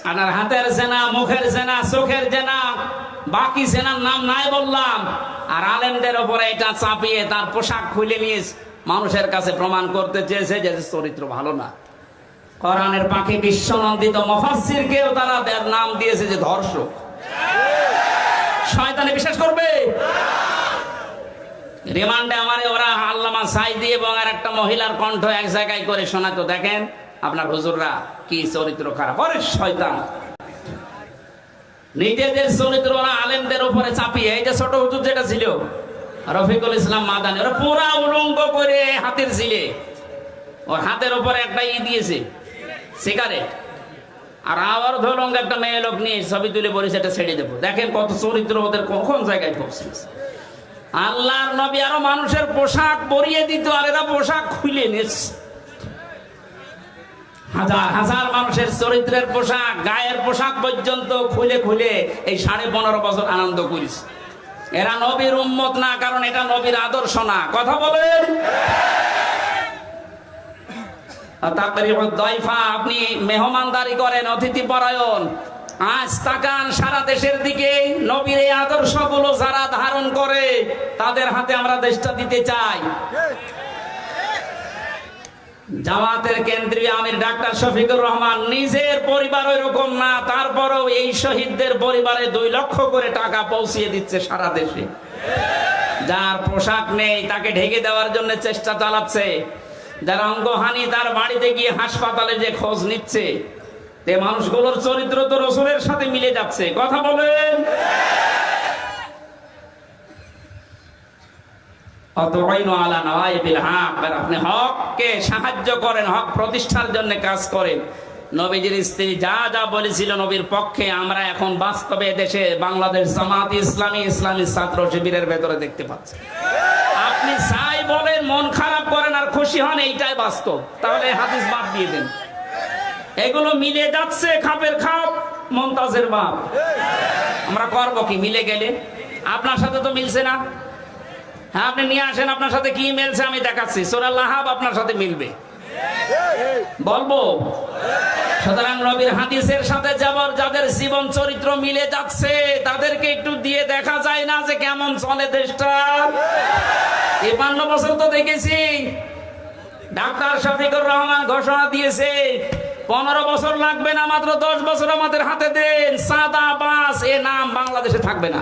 আপনার হাতের জেনা, মুখের জেনা, চোখের জেনা, বাকি জেনার নাম নাই বললাম। আর আলেমদের উপরে এটা চাপিয়ে তার পোশাক খুলে নিয়ে মানুষের কাছে প্রমাণ করতে চেয়েছে যে চরিত্র ভালো না। কোরআনের পাখি বিশ্বনন্দিত মুফাসসিরকেও তারা তার নাম দিয়েছে যে ধর্ষক। শয়তানে বিশ্বাস করবে? রিমান্ডে আমারে ওরা আল্লামা সাইদি এবং আর একটা মহিলার কণ্ঠ এক জায়গায় করে শোনাতো, দেখেন আপনার হুজুররা কি চরিত্র খারাপ। আরে শয়তান, নিজেদের চরিত্র ওরা আলেমদের উপরে চাপিয়ে, এই যে ছোট হুজুর যেটা ছিল রফিকুল ইসলাম মাদানী, ওরা পুরা উলঙ্গ করে হাতের ছিলে, ওর হাতের উপরে একটা দিয়েছে সিগারেট, আর আবার ধরুন একটা মেয়ে লোক নিয়ে ছবি তুলে বলেছে এটা ছেড়ে দেবো। দেখেন কত চরিত্র ওদের কখন জায়গায় পৌঁছেছে। আল্লাহর নবী আরো মানুষের পোশাক পরিয়ে দিত, আর এরা পোশাক খুলে নিচ্ছে। হাজার হাজার মানুষের চরিত্রের পোশাক, গায়ের পোশাক পর্যন্ত খুলে খুলে এই 15.5 বছর আনন্দ করিস। এরা নবীর উম্মত না, কারণ এটা নবীর আদর্শ না। কথা বলেন। আপনি মেহমানদারি করেন, অতিথি পরায়ণ। আজ তাকান সারা দেশের দিকে, নবীর এই আদর্শগুলো যারা ধারণ করে তাদের হাতে আমরা দেশটা দিতে চাই। জামাতের কেন্দ্রীয় আমির ডাক্তার শফিকুর রহমান নিজের পরিবার ওইরকম না, তারপরেও এই শহীদদের পরিবারে 2 লক্ষ করে টাকা পৌঁছিয়ে দিচ্ছে সারা দেশে। যার পোশাক নেই তাকে ঢেকে দেওয়ার জন্য চেষ্টা চালাচ্ছে। যার অঙ্গহানি তার বাড়িতে গিয়ে হাসপাতালে যে খোঁজ নিচ্ছে, এই মানুষগুলোর চরিত্র তো রাসূলের সাথে মিলে যাচ্ছে। কথা বলেন। আপনি হককে সাহায্য করেন, হক প্রতিষ্ঠার জন্য কাজ করেন। নবীজির স্ত্রী যা যা বলেছিল নবীর পক্ষে, আমরা এখন বাস্তবে দেশে বাংলাদেশ জামাত ইসলামী, ইসলামী ছাত্র শিবিরের ভেতরে দেখতে পাচ্ছি। আপনি যাই বলেন, মন খারাপ করেন আর খুশি হন, এইটাই বাস্তব। তাহলে হাদিস বাদ দিয়ে দেন। এগুলো মিলে যাচ্ছে, খাপের খাপ মমতাজের বাপ। আমরা করবো কি মিলে গেলে? আপনার সাথে তো মিলছে না। হ্যাঁ, আপনি নিয়ে আসেন আপনার সাথে কি মিলছে, আমি দেখাচ্ছি। সূরা লাহাব আপনার সাথে মিলবে, বলবো। সুতরাং নবীর হাদিসের সাথে যাদের জীবন চরিত্র মিলে যাচ্ছে তাদেরকে একটু দিয়ে দেখা যায় না যে কেমন চলে দেশটা। 52 বছর তো দেখেছি। ডাক্তার শফিকুর রহমান ঘোষণা দিয়েছে 15 বছর লাগবে না, মাত্র 10 বছর আমাদের হাতে দেন, চাঁদাবাজ এ নাম বাংলাদেশে থাকবে না।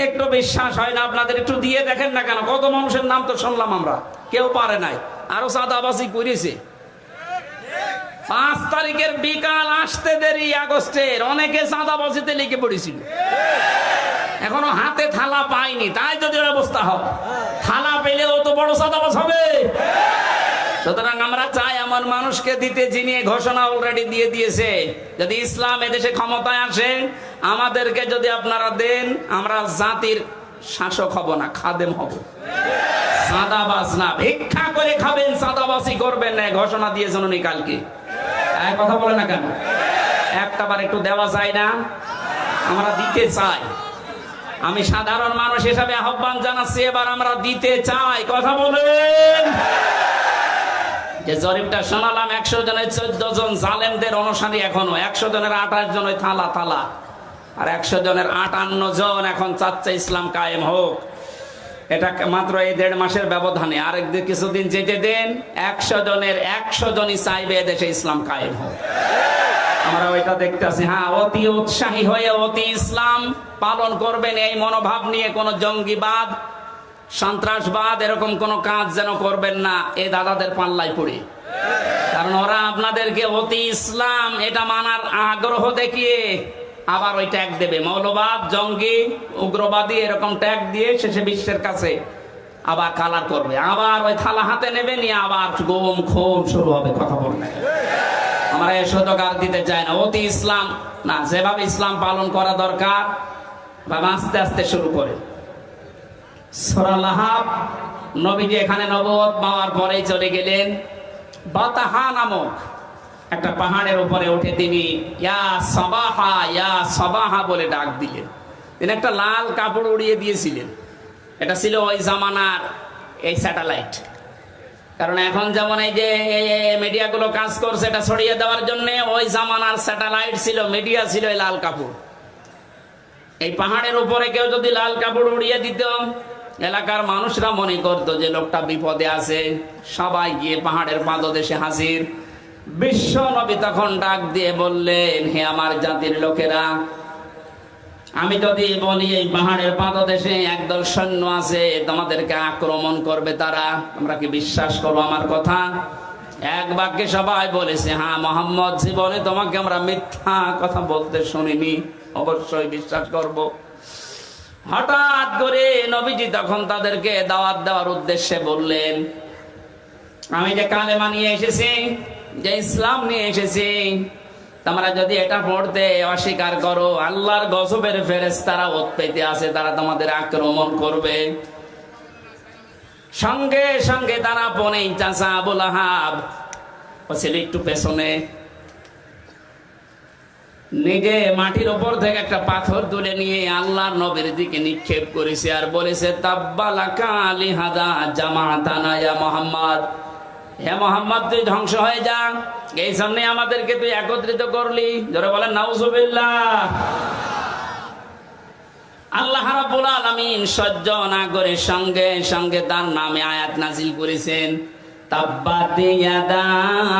একটু বিশ্বাস হয় না আপনাদের? একটু দিয়ে দেখেন না কেন? কত মানুষের নাম তো শুনলাম আমরা, কেউ পারে নাই, আরো চাঁদাবাজি করেছে। 5 তারিখের বিকাল আসতে দেরি, আগস্টের অনেকে চাঁদাবাজিতে লেগে পড়েছিল, এখনো হাতে থালা পায়নি। তাই যদি অবস্থা হয়, থালা পেলেও তো বড় চাঁদাবাজ হবে। সুতরাং আমরা চাই এমন মানুষকে দিতে যিনি ঘোষণা অলরেডি দিয়ে দিয়েছে, যদি ইসলাম এদেশে ক্ষমতায় আসে আমাদেরকে যদি আপনারা দেন, আমরা জাতির শাসক হব না, খাদেম হব। চাঁদাবাজ না, ভিক্ষা করে খাবেন, চাঁদাবাজি করবেন না, ঘোষণা দিয়েছেন উনি কালকে। কথা বলে না কেন? একটাবার একটু দেওয়া যায় না? আমরা দিতে চাই। আমি সাধারণ মানুষ হিসাবে আহ্বান জানাচ্ছি, এবার আমরা দিতে চাই। কথা বলেন। যে জরিপটা শোনালাম, 100 জনের 14 জন জালেমদের অনুসারী, এখনো 100 জনের 28 জন ওই থালা থালা, আর 100 জনের 58 জন এখন চাচ্ছে ইসলাম কায়েম হোক। এটা মাত্র এই 1.5 মাসের ব্যবধানে। আরেক কিছুদিন যেতে দেন, 100 জনের 100 জনই চাইবে এদেশে ইসলাম কায়েম হোক। আমরা ওইটা দেখতে আছি। হ্যাঁ, অতি উৎসাহী হয়ে অতি ইসলাম পালন করবেন, এই মনোভাব নিয়ে কোনো জঙ্গিবাদ, সন্ত্রাসবাদ এরকম কোন কাজ যেন করবেন না এই দাদাদের পাল্লায় পড়ে। কারণ ওরা আপনাদেরকে অতি ইসলাম এটা মানার আগ্রহ দেখিয়ে আবার ওই ট্যাগ দেবে, মৌলবাদ, জঙ্গি, উগ্রবাদী, এরকম ট্যাগ দিয়ে শেষে বিশ্বের কাছে আবার কালার করবে, আবার ওই থালা হাতে নেবে, নিয়ে আবার গুম খুন শুরু হবে। কথা বলবে আমরা এ সুযোগ দিতে চাই না। অতি ইসলাম না, যেভাবে ইসলাম পালন করা দরকার বাবা আস্তে আস্তে শুরু করে। সূরা লাহাব, নবীজি এখানে নবুয়ত পাওয়ার পরেই চলে গেলেন বাতাহা নামক একটা পাহাড়ের উপরে উঠে তিনি ইয়া সাবাহা, ইয়া সাবাহা বলে ডাক দিলেন। তিনি একটা লাল কাপড় উড়িয়ে দিয়েছিলেন। এটা ছিল ওই জামানার এই স্যাটেলাইট। কারণ এখন যেমন এই যে মিডিয়াগুলো কাজ করছে এটা ছড়িয়ে দেওয়ার জন্য, ওই জামানার স্যাটেলাইট ছিল, মিডিয়া ছিল এই লাল কাপড়। এই পাহাড়ের উপরে কেউ যদি লাল কাপড় উড়িয়ে দিত, এলাকার মানুষরা মনে করত যে লোকটা বিপদে আছে, সবাই গিয়ে পাহাড়ের পাদদেশে হাজির। বিশ্ব নবী তখন ডাক দিয়ে বললেন, হে আমার জাতির লোকেরা, আমি যদি বলি এই পাহাড়ের পাদদেশে একদল সৈন্য আছে, তোমাদেরকে আক্রমণ করবে তারা, তোমরা কি বিশ্বাস করো আমার কথা? এক বাক্যে সবাই বলেছে, হ্যাঁ মুহাম্মদ, জীবনে তোমাকে আমরা মিথ্যা কথা বলতে শুনিনি, অবশ্যই বিশ্বাস করব। হঠাৎ করে নবীজি তখন তাদেরকে দাওয়াত দেওয়ার উদ্দেশ্যে বললেন, আমি যে কালেমা নিয়ে এসেছি, যে ইসলাম নিয়ে এসেছি, তোমরা যদি এটা পড়তে অস্বীকার করো, আল্লাহর গজবের ফেরেশতারা ওত পেতে আছে, তারা তোমাদের আক্রমণ করবে। সঙ্গে সঙ্গে তারা পনেই চাচা আবু লাহাব ও ছিল একটু পেছনে, নিজে মাটির উপর থেকে একটা পাথর তুলে নিয়ে আল্লাহর নবীর দিকে নিক্ষেপ করেছে আর বলেছে, তাব্বালাকা লিহাদা জামাতানা ইয়া মুহাম্মদ, হে মুহাম্মদ তুই ধ্বংস হয়ে যা, এই জন্য আমাদেরকে তুই একত্রিত করলি। জোরে বলেন নাউজুবিল্লাহ। আল্লাহ রাব্বুল আলামিন সহ্য না করে সঙ্গে সঙ্গে তার নামে আয়াত নাজিল করেছেন, তাব্বাত ইয়াদা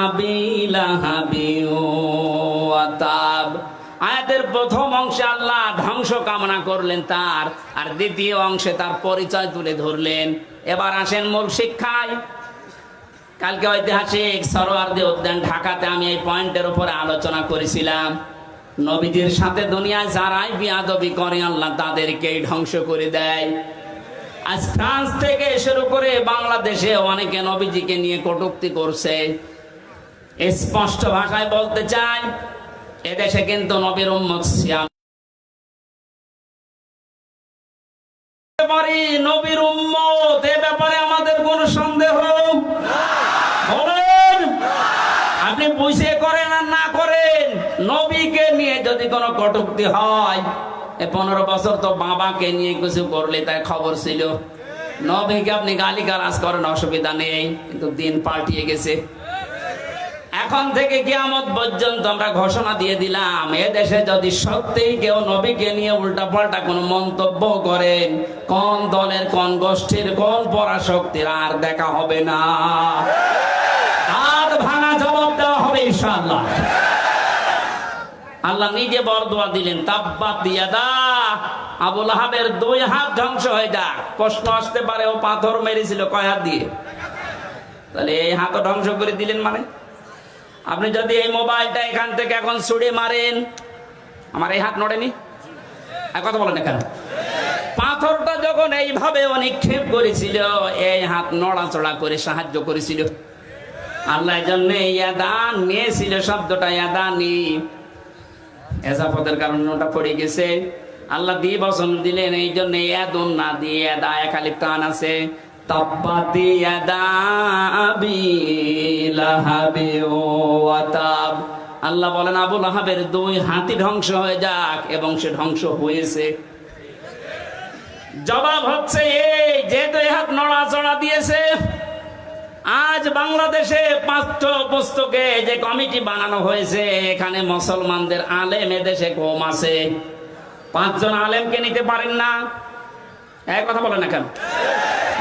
আবি লাহাবিন ওয়া তাব। আয়াতের প্রথম অংশে আল্লাহ ধ্বংস কামনা করলেন তার, আর দ্বিতীয় অংশে তার পরিচয় তুলে ধরলেন। এবার আসেন মূল শিক্ষায়। কালকে ঐতিহাসিক সরোয়ার্দী উদ্যান ঢাকাতে আমি এই পয়েন্টের উপরে আলোচনা করেছিলাম, নবীজির সাথে দুনিয়ায় যারাই বিয়াদবি করে আল্লাহ তাদেরকেই ধ্বংস করে দেয়। আজ ফ্রান্স থেকে শুরু করে বাংলাদেশে অনেকে নবীজিকে নিয়ে কটূক্তি করছে। স্পষ্ট ভাষায় বলতে চাই, এদেশে কিন্তু নবীর উম্মত সিয়াম নবীর উম্মত, এ ব্যাপারে আমাদের কোনো সন্দেহ বলেন? আপনি বুঝে করেন আর না করেন, নবীকে নিয়ে যদি কোনো কটূক্তি হয়, 15 বছর তো বাবাকে নিয়ে কিছু করলে তাই খবর ছিল। নবীকে আপনি গালিগালাজ করেন, অসুবিধা নেই, কিন্তু দিন পাল্টিয়ে গেছে। এখন থেকে কিয়ামত পর্যন্ত আমরা ঘোষণা দিয়ে দিলাম, এদেশে যদি সত্যিই কেউ নবীকে নিয়ে উল্টাপাল্টা কোনো মন্তব্য করেন, কোন দলের, কোন গোষ্ঠীর, কোন পরাশক্তির আর দেখা হবে না, আর ভাঙা জবাব দেওয়া হবে ইনশাআল্লাহ। আল্লাহ নিজে বরদোয়া দিলেন, তাব্বাত ইয়াদা, আবু লাহাবের 2 হাত ধ্বংস হয়ে যাক। প্রশ্ন আসতে পারে, ও পাথর মেরেছিল কয় হাত দিয়ে? তাহলে এই হাতও ধ্বংস করে দিলেন মানে? আপনি যদি এই মোবাইলটা এখান থেকে এখন ছুড়ে মারেন, আমার এই হাত নড়েনি? কথা বলেন এখানে, পাথরটা যখন এইভাবে নিক্ষেপ করেছিল, এই হাত নড়াচড়া করে সাহায্য করেছিল। আল্লাহ জন্য ইয়াদান নিয়েছিল, শব্দটা ইয়াদানি এজাফতের কারণে ওটা পড়ে গেছে। আল্লাহ দিয়ে বচন দিলেন, এই জন্য ইয়াদুন না দিয়ে ইয়াদা একালিপ টান আছে। তাব্বাত ইয়াদা আবি লাহাবি ওয়া তাব। আল্লাহ বলেন আবু লাহাবের 2 হাতই ধ্বংস হয়ে যাক, এবং সে ধ্বংস হয়েছে। জবাব হচ্ছে এই, যেহেতু এই হাত নড়াচড়া দিয়েছে, আজ বাংলাদেশে পাঠ্য পুস্তকে যে কমিটি বানানো হয়েছে, এখানে মুসলমানদের আলেম এদেশে কম আছে। 5 জন আলেমকে নিতে পারেন না, এক কথা বলেন না কেন?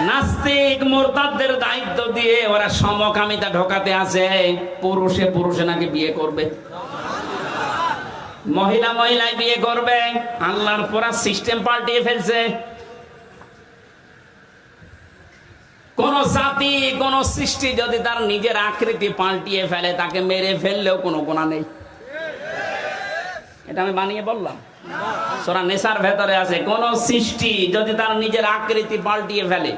নাস্তিক মুরতাদদের দায়িত্ব দিয়ে ওরা সমকামিতা ঢোকাতে আছে। পুরুষে পুরুষে নাকি বিয়ে করবে, মহিলা মহিলায় বিয়ে করবে। আল্লাহর পুরা সিস্টেম পাল্টিয়ে ফেলছে। কোন জাতি, কোন সৃষ্টি যদি তার নিজের আকৃতি পাল্টিয়ে ফেলে, তাকে মেরে ফেললেও কোনো গুনাহ নেই। এটা আমি বানিয়ে বললাম? সূরা নিসার ভেতরে আছে, কোন সৃষ্টি যদি তার নিজের আকৃতি পাল্টিয়ে ফেলে।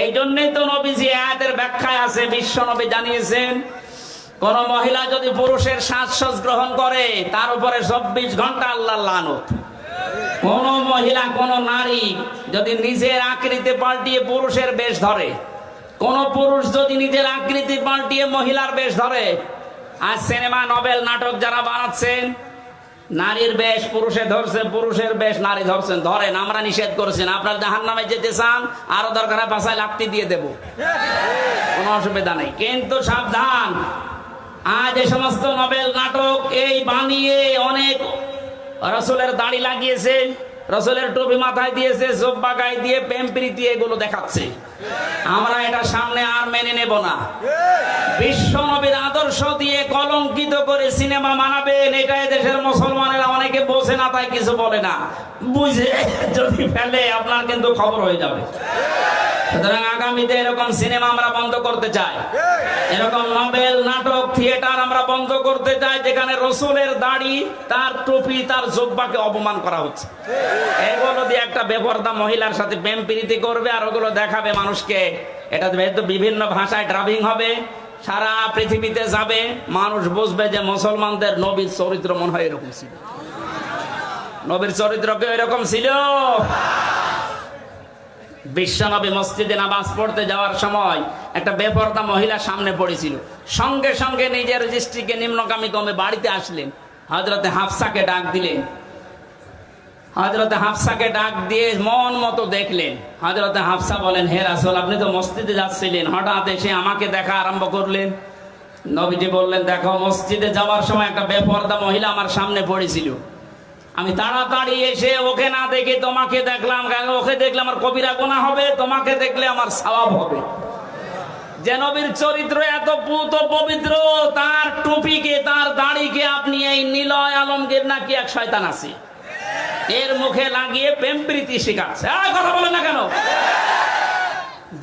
এই জন্যই তো নবীজি আয়াতের ব্যাখ্যায় আছে, বিশ্ব নবী জানিয়েছেন, কোন মহিলা যদি পুরুষের সাজসজ্জ গ্রহণ করে তার উপরে 24 ঘন্টা আল্লাহর লানত। কোন মহিলা, কোন নারী যদি নিজের আকৃতি পাল্টিয়ে পুরুষের বেশ ধরে, কোন পুরুষ যদি নিজের আকৃতি পাল্টিয়ে মহিলার বেশ ধরে, আর সিনেমা, নভেল, নাটক যারা বানাচ্ছেন, নারীর বেশ পুরুষে ধরছে, পুরুষের বেশ নারী ধরছেন, ধরেন, আমরা নিষেধ করেছেন। আপনার জাহান্নামে যেতে চান, আরো দরকার হয় পাশায় লাফতি দিয়ে দেব, কোনো অসুবিধা নেই। কিন্তু সাবধান, আজ এই সমস্ত নভেল, নাটক এই বানিয়ে অনেক রসুলের দাড়ি লাগিয়েছে, রসুলের টুপি মাথায় দিয়েছে, জোব্বা গায়ে দিয়ে প্রেম প্রীতি এগুলো দেখাচ্ছে। আমরা এটা সামনে আর মেনে নেব না। বিশ্ব নবীর আদর্শ দিয়ে কলঙ্কিত করে সিনেমা বানাবেন, এটা দেশের মুসলমানেরা অনেকে বোঝে না, তাই কিছু বলে না। বুঝে যদি ফেলে আপনার কিন্তু খবর হয়ে যাবে। সুতরাং আগামীতে এরকম সিনেমা আমরা বন্ধ করতে চাই, এরকম নভেল, নাটক, থিয়েটার আমরা বন্ধ করতে চাই যেখানে রসুলের দাড়ি, তার টুপি, তার জুব্বাকে অপমান করা হচ্ছে। এগুলো দিয়ে একটা বেপরদা মহিলার সাথে প্রেম প্রীতি করবে আর ওগুলো দেখাবে মানুষকে। এটা বিভিন্ন ভাষায় ড্রাবিং হবে, সারা পৃথিবীতে যাবে, মানুষ বুঝবে যে মুসলমানদের নবীর চরিত্র মনে হয় এরকম ছিল। নবীর চরিত্র কি এরকম ছিল? বিশ্বনবী মসজিদে নামাজ পড়তে যাওয়ার সময় একটা বেপরদা মহিলা সামনে পড়েছিল, সঙ্গে সঙ্গে নিজের দৃষ্টিকে নিম্নগামী কমে বাড়িতে আসলেন, হযরতে হাফসাকে ডাক দিলেন। হযরতে হাফসাকে ডাক দিয়ে মন মতো দেখলেন। হযরতে হাফসা বলেন, হে রাসূল, আপনি তো মসজিদে যাচ্ছিলেন, হঠাৎ এসে আমাকে দেখা আরম্ভ করলেন। নবীজি বললেন, দেখো, মসজিদে যাওয়ার সময় একটা বেপরদা মহিলা আমার সামনে পড়েছিল, আমি তাড়াতাড়ি এসে ওকে না দেখে তোমাকে দেখলাম, কারণ ওকে দেখলে আমার কবিরা গুনাহ হবে, তোমাকে দেখলে আমার সওয়াব হবে। যে নবীর চরিত্র এত পুত পবিত্র, তার টুপিকে, তার দাড়িকে আপনি এই নিলয় আলমগীর নাকি এক শয়তান আছে, এর মুখে লাগিয়ে প্রেম প্রীতি শেখাচ্ছে। কথা বলে না কেন?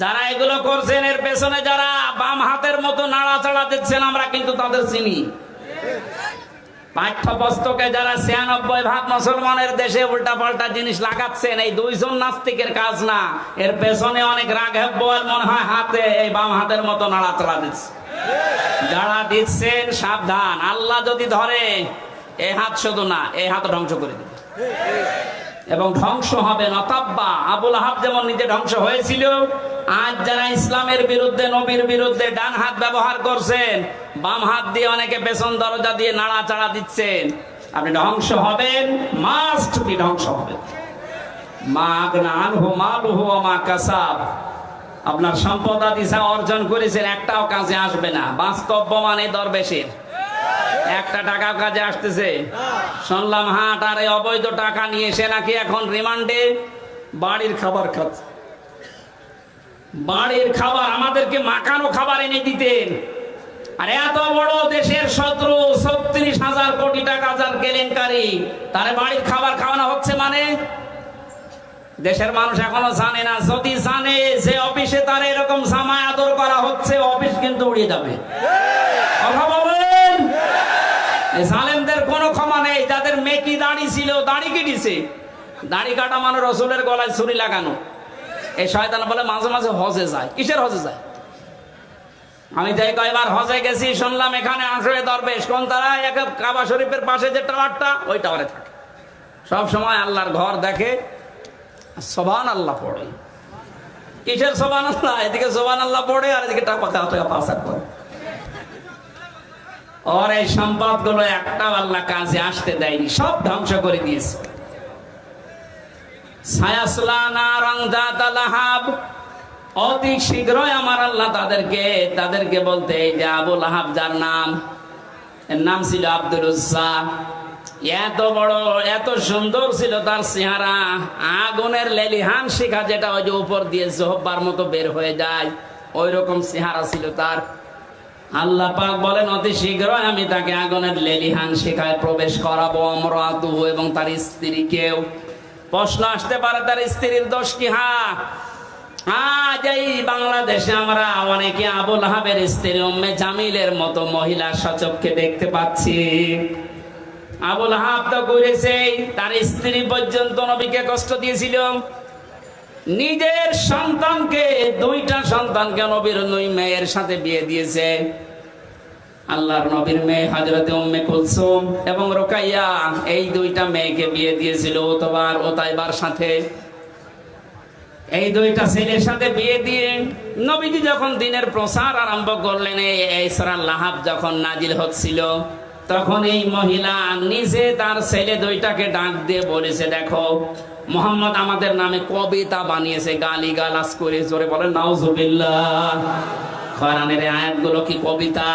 যারা এগুলো করছেন, এর পেছনে যারা বাম হাতের মতো নাড়াচাড়া দিচ্ছেন, আমরা কিন্তু তাদের চিনি। পাঠ্যপুস্তকে যারা ৯৬% মুসলমানের দেশে উল্টাপাল্টা জিনিস লাগাচ্ছেন, এই দুইজন নাস্তিকের কাজ না, এর পেছনে অনেক রাঘব বল মনে হয় হাতে, এই বাম হাতের মতো নাড়াচাড়া দিচ্ছে। যারা দিচ্ছেন সাবধান, আল্লাহ যদি ধরে, এই হাত শুধু না, এই হাত ধ্বংস করে দিবে এবং ধ্বংস হবে নতাব্বা। আবুল আহাব যেমন নিজে ধ্বংস হয়েছিল, আজ যারা ইসলামের বিরুদ্ধে, নবীর বিরুদ্ধে ডান হাত ব্যবহার করছেন, বাম হাত দিয়ে অনেকে পেছন দরজা দিয়ে নাড়াচাড়া দিচ্ছেন, আপনি ধ্বংস হবেন, মাস্ট বি ধ্বংস হবেন। মা আগনা আনহু মালুহু ওয়া মা কাসাব, আপনার সম্পদ আদি যা অর্জন করেছেন একটাও কাজে আসবে না। বাস্তব প্রমাণ এই দরবেশের, একটা টাকা কাজে আসতেছে। শুনলাম হাট আর অবৈধ টাকা নিয়ে এসে নাকি এখন রিমান্ডে বাড়ির খাবার খাচ্ছে। বাড়ির খাবার, আমাদেরকে মাখানো খাবার এনে দিতেন, আর এত বড় দেশের শত্রু, ৩৬,০০০ কোটি টাকা যার কেলেঙ্কারি, তারে বাড়ির খাবার খাওয়ানো হচ্ছে। মানে দেশের মানুষ এখনো জানে না। যদি জানে যে অফিসে তার এরকম জামায় আদর করা হচ্ছে, অফিস কিন্তু উড়িয়ে যাবে। কথা বলেন, জালেমদের কোনো ক্ষমা নেই। যাদের মেকি দাড়ি ছিল, দাড়ি কেটেছে, দাড়ি কাটা মানে রসুলের গলায় ছুরি লাগানো। এই শয়তান বলে মাঝে মাঝে হজে যায়। কিসের হজে যায়? আমি যাই কয়বার হজে গেছি, শুনলাম এখানে আসলে দরবেশ, কোন তারা কাবা শরীফের পাশে যে টাওয়ারটা, ওই টাওয়ারে থাকে, সব সময় আল্লাহর ঘর দেখে, সুবহানাল্লাহ পড়ে। কিসের সুবহানাল্লাহ? এদিকে সুবহানাল্লাহ পড়ে আর এদিকে টাকা পাচার করে। ওর এই সম্পদ গুলো একটাও আল্লাহ কাজে আসতে দেয়নি, সব ধ্বংস করে দিয়েছে। সায়াসলা নারান যাতা লাহাব, অতি শীঘ্রই আমার আল্লাহ তাদেরকে বলতে, এই যে আবু লাহাব, যার নাম, এর নাম ছিল আব্দুল উজ্জা, এত বড়, এত সুন্দর ছিল তার চেহারা, আগুনের লেলিহান শিখা যেটা ওই যে উপর দিয়ে জোহবার মতো বের হয়ে যায়, ওই রকম চেহারা ছিল তার। আল্লাহ পাক বলেন, অতি শীঘ্রই আমি তাকে আগুনের লেলিহান শিখায় প্রবেশ করাবো, আমরাতুহু, এবং তার স্ত্রীকেও। প্রশ্ন আসতে পারে, তার স্ত্রীর দোষ কি? আজ এই বাংলাদেশে আমরা অনেকে আবুল আহাবের স্ত্রী উম্মে জামিলের মতো মহিলা সচক্ষে দেখতে পাচ্ছি। আবুল আহাব তো করেছে, তার স্ত্রী পর্যন্ত নবীকে কষ্ট দিয়েছিল। নিজের সন্তানকে, দুইটা সন্তানকে নবীর দুই মেয়ের সাথে বিয়ে দিয়েছে। আল্লাহর নবীর মেয়ে হযরতে উম্মে কুলসুম এবং রুকাইয়া, এই দুইটা মেয়েকে বিয়ে দিয়েছিল ওতবার ওতাইবার সাথে। এই দুইটা ছেলের সাথে বিয়ে দিয়ে নবীজি যখন দিনের প্রচার আরম্ভ করলেন, এই সূরা লাহাব যখন নাজিল হচ্ছিল, তখন এই মহিলা নিজে তার ছেলে দুইটাকে ডাক দিয়ে বলেছে, দেখো মুহাম্মদ আমাদের নামে কবিতা বানিয়েছে, গালিগালাজ করে। জোরে বলেন নাউজুবিল্লাহ। কোরআনের আয়াতগুলো কি কবিতা?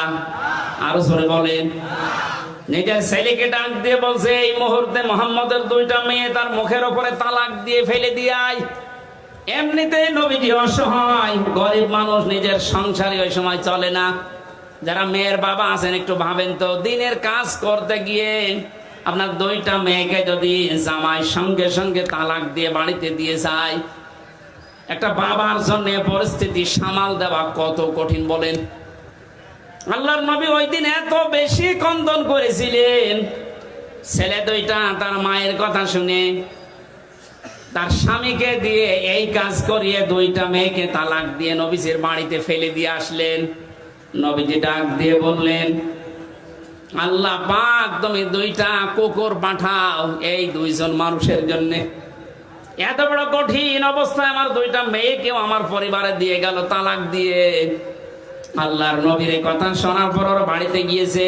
আরো জোরে বলেন। নিজের ছেলেকে ডাক দিয়ে বলছে, এই মুহূর্তে মুহাম্মদের দুইটা মেয়ে তার মুখের উপরে তালাক দিয়ে ফেলে দিয়াই। এমনিতে নবীজি অসহায়, গরিব মানুষ, নিজের সংসারে ওই সময় চলে না। যারা মেয়ের বাবা আছেন একটু ভাবেন তো, দিনের কাজ করতে গিয়ে আপনার দুইটা মেয়েকে যদি জামাই সঙ্গে সঙ্গে তালাক দিয়ে বাড়িতে দিয়ে যায়, একটা বাবার জন্য পরিস্থিতি সামাল দেওয়া কত কঠিন বলেন। আল্লাহর নবী ওই দিন এত বেশি কন্দন করেছিলেন, ছেলে দুইটা তার মায়ের কথা শুনে তার স্বামীকে দিয়ে এই কাজ করিয়ে দুইটা মেয়েকে তালাক দিয়ে নবীজির বাড়িতে ফেলে দিয়ে আসলেন। নবীজি ডাক দিয়ে বললেন, আল্লাহ পাক তুমি দুইটা কুকুর পাঠাও এই দুইজন মানুষের জন্য। এত বড় কঠিন অবস্থায় আমার দুইটা মেয়েকেও আমার পরিবারে দিয়ে গেল তালাক দিয়ে। আল্লাহর নবীর এই কথা শোনার পর ওর বাড়িতে গিয়েছে।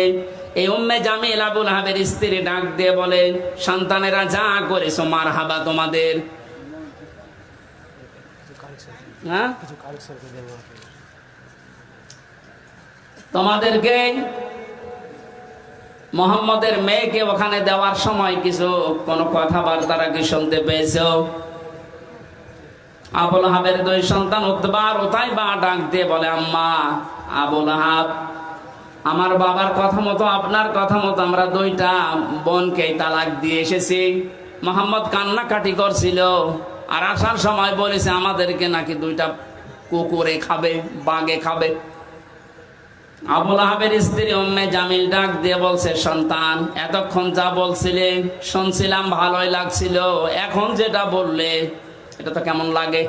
এই উম্মে জামিল আবুল আহাবের স্ত্রী ডাক দিয়ে বলে, সন্তানেরা যা করেছো মারহাবা তোমাদের। হ্যাঁ, তোমাদেরকে মুহাম্মদের মেয়েকে ওখানে দেওয়ার সময় কিছু কোনো কথাবার্তা কি শুনতে পেয়েছো? আবুল আহাবের দুই সন্তান উতবা আর উতাইবা ডাক দিয়ে বলে, আম্মা আবুল আহাব, আমার বাবার কথা মতো আপনার কথা মতো আমরা দুইটা বোনকে তালাক দিয়ে এসেছি। মুহাম্মদ কান্নাকাটি করছিল আর আসার সময় বলেছে আমাদেরকে নাকি দুইটা কুকুরে খাবে, বাঘে খাবে। আবুল আহাবের স্ত্রী উম্মে জামিল ডাক দিয়ে বলছে, সন্তান এতক্ষণ যা বলছিলে শুনছিলাম, ভালোই লাগছিল, এখন যেটা বললে এটা তো কেমন লাগে?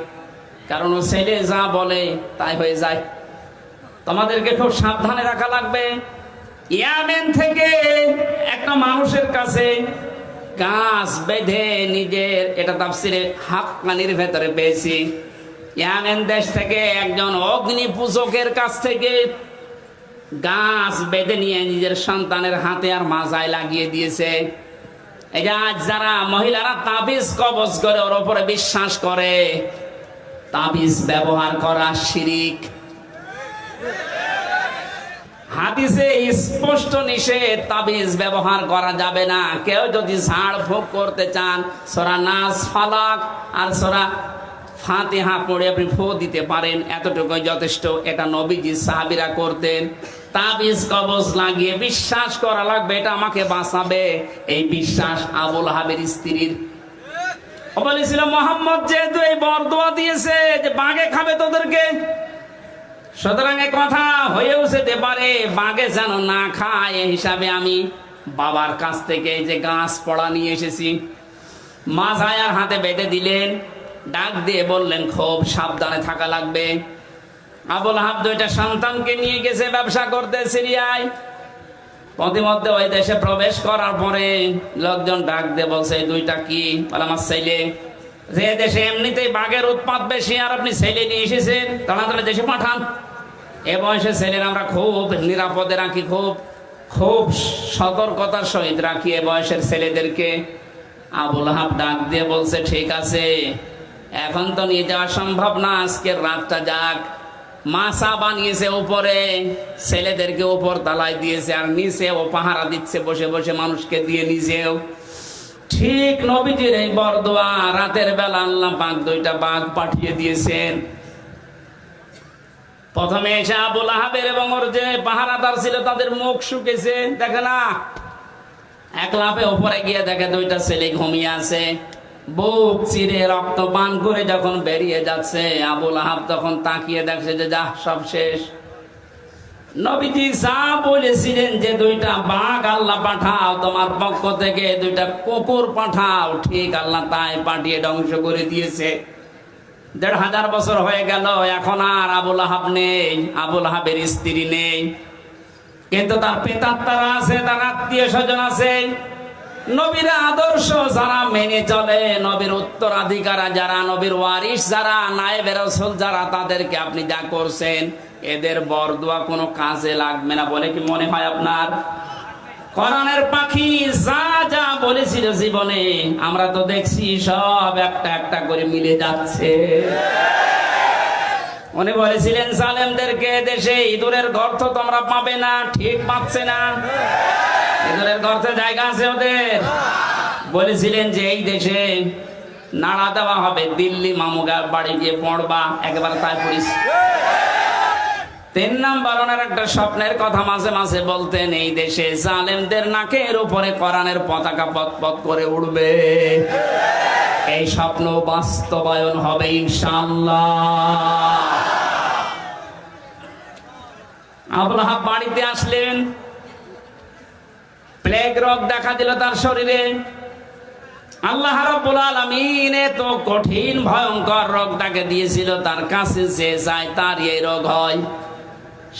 কারণ ও ছেলে যা বলে তাই হয়ে যায়। তোমাদেরকে খুব সাবধানে রাখা লাগবে। ইয়ামেন থেকে একটা মানুষের কাছে গাছ বেঁধে নিজের, এটা তাফসিরে হাক্কানির ভেতরে পেয়েছি, ইয়ামেন দেশ থেকে একজন অগ্নি পূজকের কাছ থেকে গাছ বেঁধে নিয়ে নিজের সন্তানের হাতে আর মাজায় লাগিয়ে দিয়েছে। এই যে আজ যারা মহিলারা তাবিজ কবজ করে ওর উপরে বিশ্বাস করে, তাবিজ ব্যবহার করা শিরিক। হাদিসে স্পষ্ট নিষেধ, তাবিজ ব্যবহার করা যাবে না। কেউ যদি ঝাড় ফুঁক করতে চান, সূরা নাস, ফালাক আর সূরা ফাতিহা পড়ে আপনি ফু দিতে পারেন, এতটুকুই যথেষ্ট। এটা নবীজি সাহাবীরা করতেন। তাবিজ কবজ লাগিয়ে বিশ্বাস করা লাগবে এটা আমাকে বাঁচাবে, এই বিশ্বাস আবুল আহাবের স্ত্রীর। বলেছিল মুহাম্মদ যেহেতু এই বরদোয়া দিয়েছে যে বাঘে খাবে তোদেরকে, সুতরাং এই কথা হয়েও যেতে পারে বাঘে যেন না খায়, এই হিসাবে আমি বাবার কাছ থেকে যে গাছ পড়া নিয়ে এসেছি। মাজায়ার হাতে বেঁধে দিলেন, ডাক দিয়ে বললেন খুব সাবধানে থাকা লাগবে। আবুল আহাব দুইটা সন্তানকে নিয়ে গেছে ব্যবসা করতে সিরিয়ায়। প্রতিমধ্যে ওই দেশে প্রবেশ করার পরে লোকজন ডাক দিয়ে বলছে, দুইটা কি? বলে আমার ছেলে। যে দেশে এমনিতেই বাঘের উৎপাত বেশি আর আপনি ছেলে নিয়ে এসেছেন, তাড়াতাড়ি দেশে পাঠান। এ বয়সে ছেলের আমরা খুব নিরাপদে রাখি, খুব সতর্কতার সহিত রাখি এ বয়সের ছেলেদেরকে। আবুল আহাব ডাক দিয়ে বলছে, ঠিক আছে, এখন তো নিয়ে যাওয়া সম্ভব না, আজকের রাতটা যাক। মাছা বানিয়েছে উপরে, ছেলেদেরকে উপর তালায় দিয়েছে আর নিচে ও পাহারা দিচ্ছে বসে বসে মানুষকে দিয়ে নিজেও। ঠিক নবীজির এই বরদোয়া রাতের বেলা আল্লাহ পাক দুইটা বাঘ পাঠিয়ে দিয়েছেন। প্রথমে এসে আবুল আহাবের এবং ওর যে পাহারাদার ছিল তাদের মুখ শুকেছে, দেখে না। এক লাফে উপরে গিয়ে দেখে দুইটা ছেলে ঘুমিয়ে আছে, বুক চিরে রক্ত পান করে যখন বেরিয়ে যাচ্ছে। আবুল আহাব তখন তাকিয়ে দেখছে যে যা সব শেষ। নবীজি যা বলেছিলেন যে দুইটা বাঘ আল্লাহ পাঠাও, তোমার পক্ষ থেকে দুইটা কুকুর পাঠাও, ঠিক আল্লাহ তাই পাঠিয়ে ধ্বংস করে দিয়েছে। ১৫০০ বছর হয়ে গেল, এখন আর আবুল আহাব নেই, আবুল আহাবের স্ত্রী নেই, কিন্তু তার প্রেতাত্মারা আছে, তার আত্মীয় স্বজন আছে। নবীর আদর্শ যারা মেনে চলে, নবীর উত্তরাধিকার যারা, নবীর ওয়ারিস যারা, নায়েবে রাসূল যারা, তাদেরকে আপনি যা করছেন এদের বরদোয়া কোনো কাজে লাগবে না বলে কি মনে হয় আপনার? কোরআনের পাখি যা যা বলেছিল জীবনে, আমরা তো দেখছি সব একটা একটা করে মিলে যাচ্ছে। উনি বলেছিলেন জালেমদেরকে, দেশে ইঁদুরের গর্ত তোমরা পাবে না, ঠিক পাচ্ছে না? ইঁদুরের গর্তে জায়গা আছে ওদের? বলেছিলেন যে এই দেশে নাড়া দেওয়া হবে, দিল্লি মামুগার বাড়ি গিয়ে পড়বা, একেবারে তাই পড়িস। ৩ নাম্বার, ওনার একটা স্বপ্নের কথা মাঝে মাঝে বলতেন, এই দেশে জালেমদের নাকের উপরে কোরআনের পতাকা পথ করে উড়বে। এই স্বপ্ন বাস্তবায়ন হবে ইনশাআল্লাহ। আবুল আহাব বাড়িতে আসলেন, প্লেগ রোগ দেখা দিল তার শরীরে। আল্লাহ রাব্বুল আলামিন এত কঠিন ভয়ঙ্কর রোগ তাকে দিয়েছিল, তার কাছে যে যায় তার এই রোগ হয়।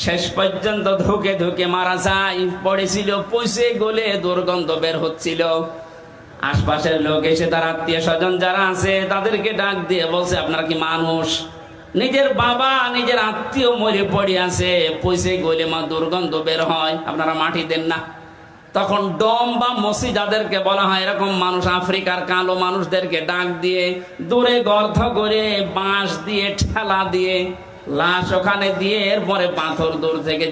শেষ পর্যন্ত ধুকে ধুকে মারা যায়। পড়েছিল, পয়সে গলে দুর্গন্ধ বের হচ্ছিল। আশপাশের লোক এসে, তার আত্মীয় স্বজন যারা আছে তাদেরকে ডাক দিয়ে বলছে, আপনারা কি মানুষ? নিজের বাবা নিজের আত্মীয় মরে পড়ে আছে, পয়সে গলে মা দুর্গন্ধ বের হয়, আপনারা মাটি দেন না। তখন ডম বা মসি যাদেরকে বলা হয়, এরকম মানুষ, আফ্রিকার কালো মানুষদেরকে ডাক দিয়ে দূরে গর্ত করে বাঁশ দিয়ে ঠেলা দিয়ে লাশ ওখানে দিয়ে, এরপরে পাথর দূর থেকে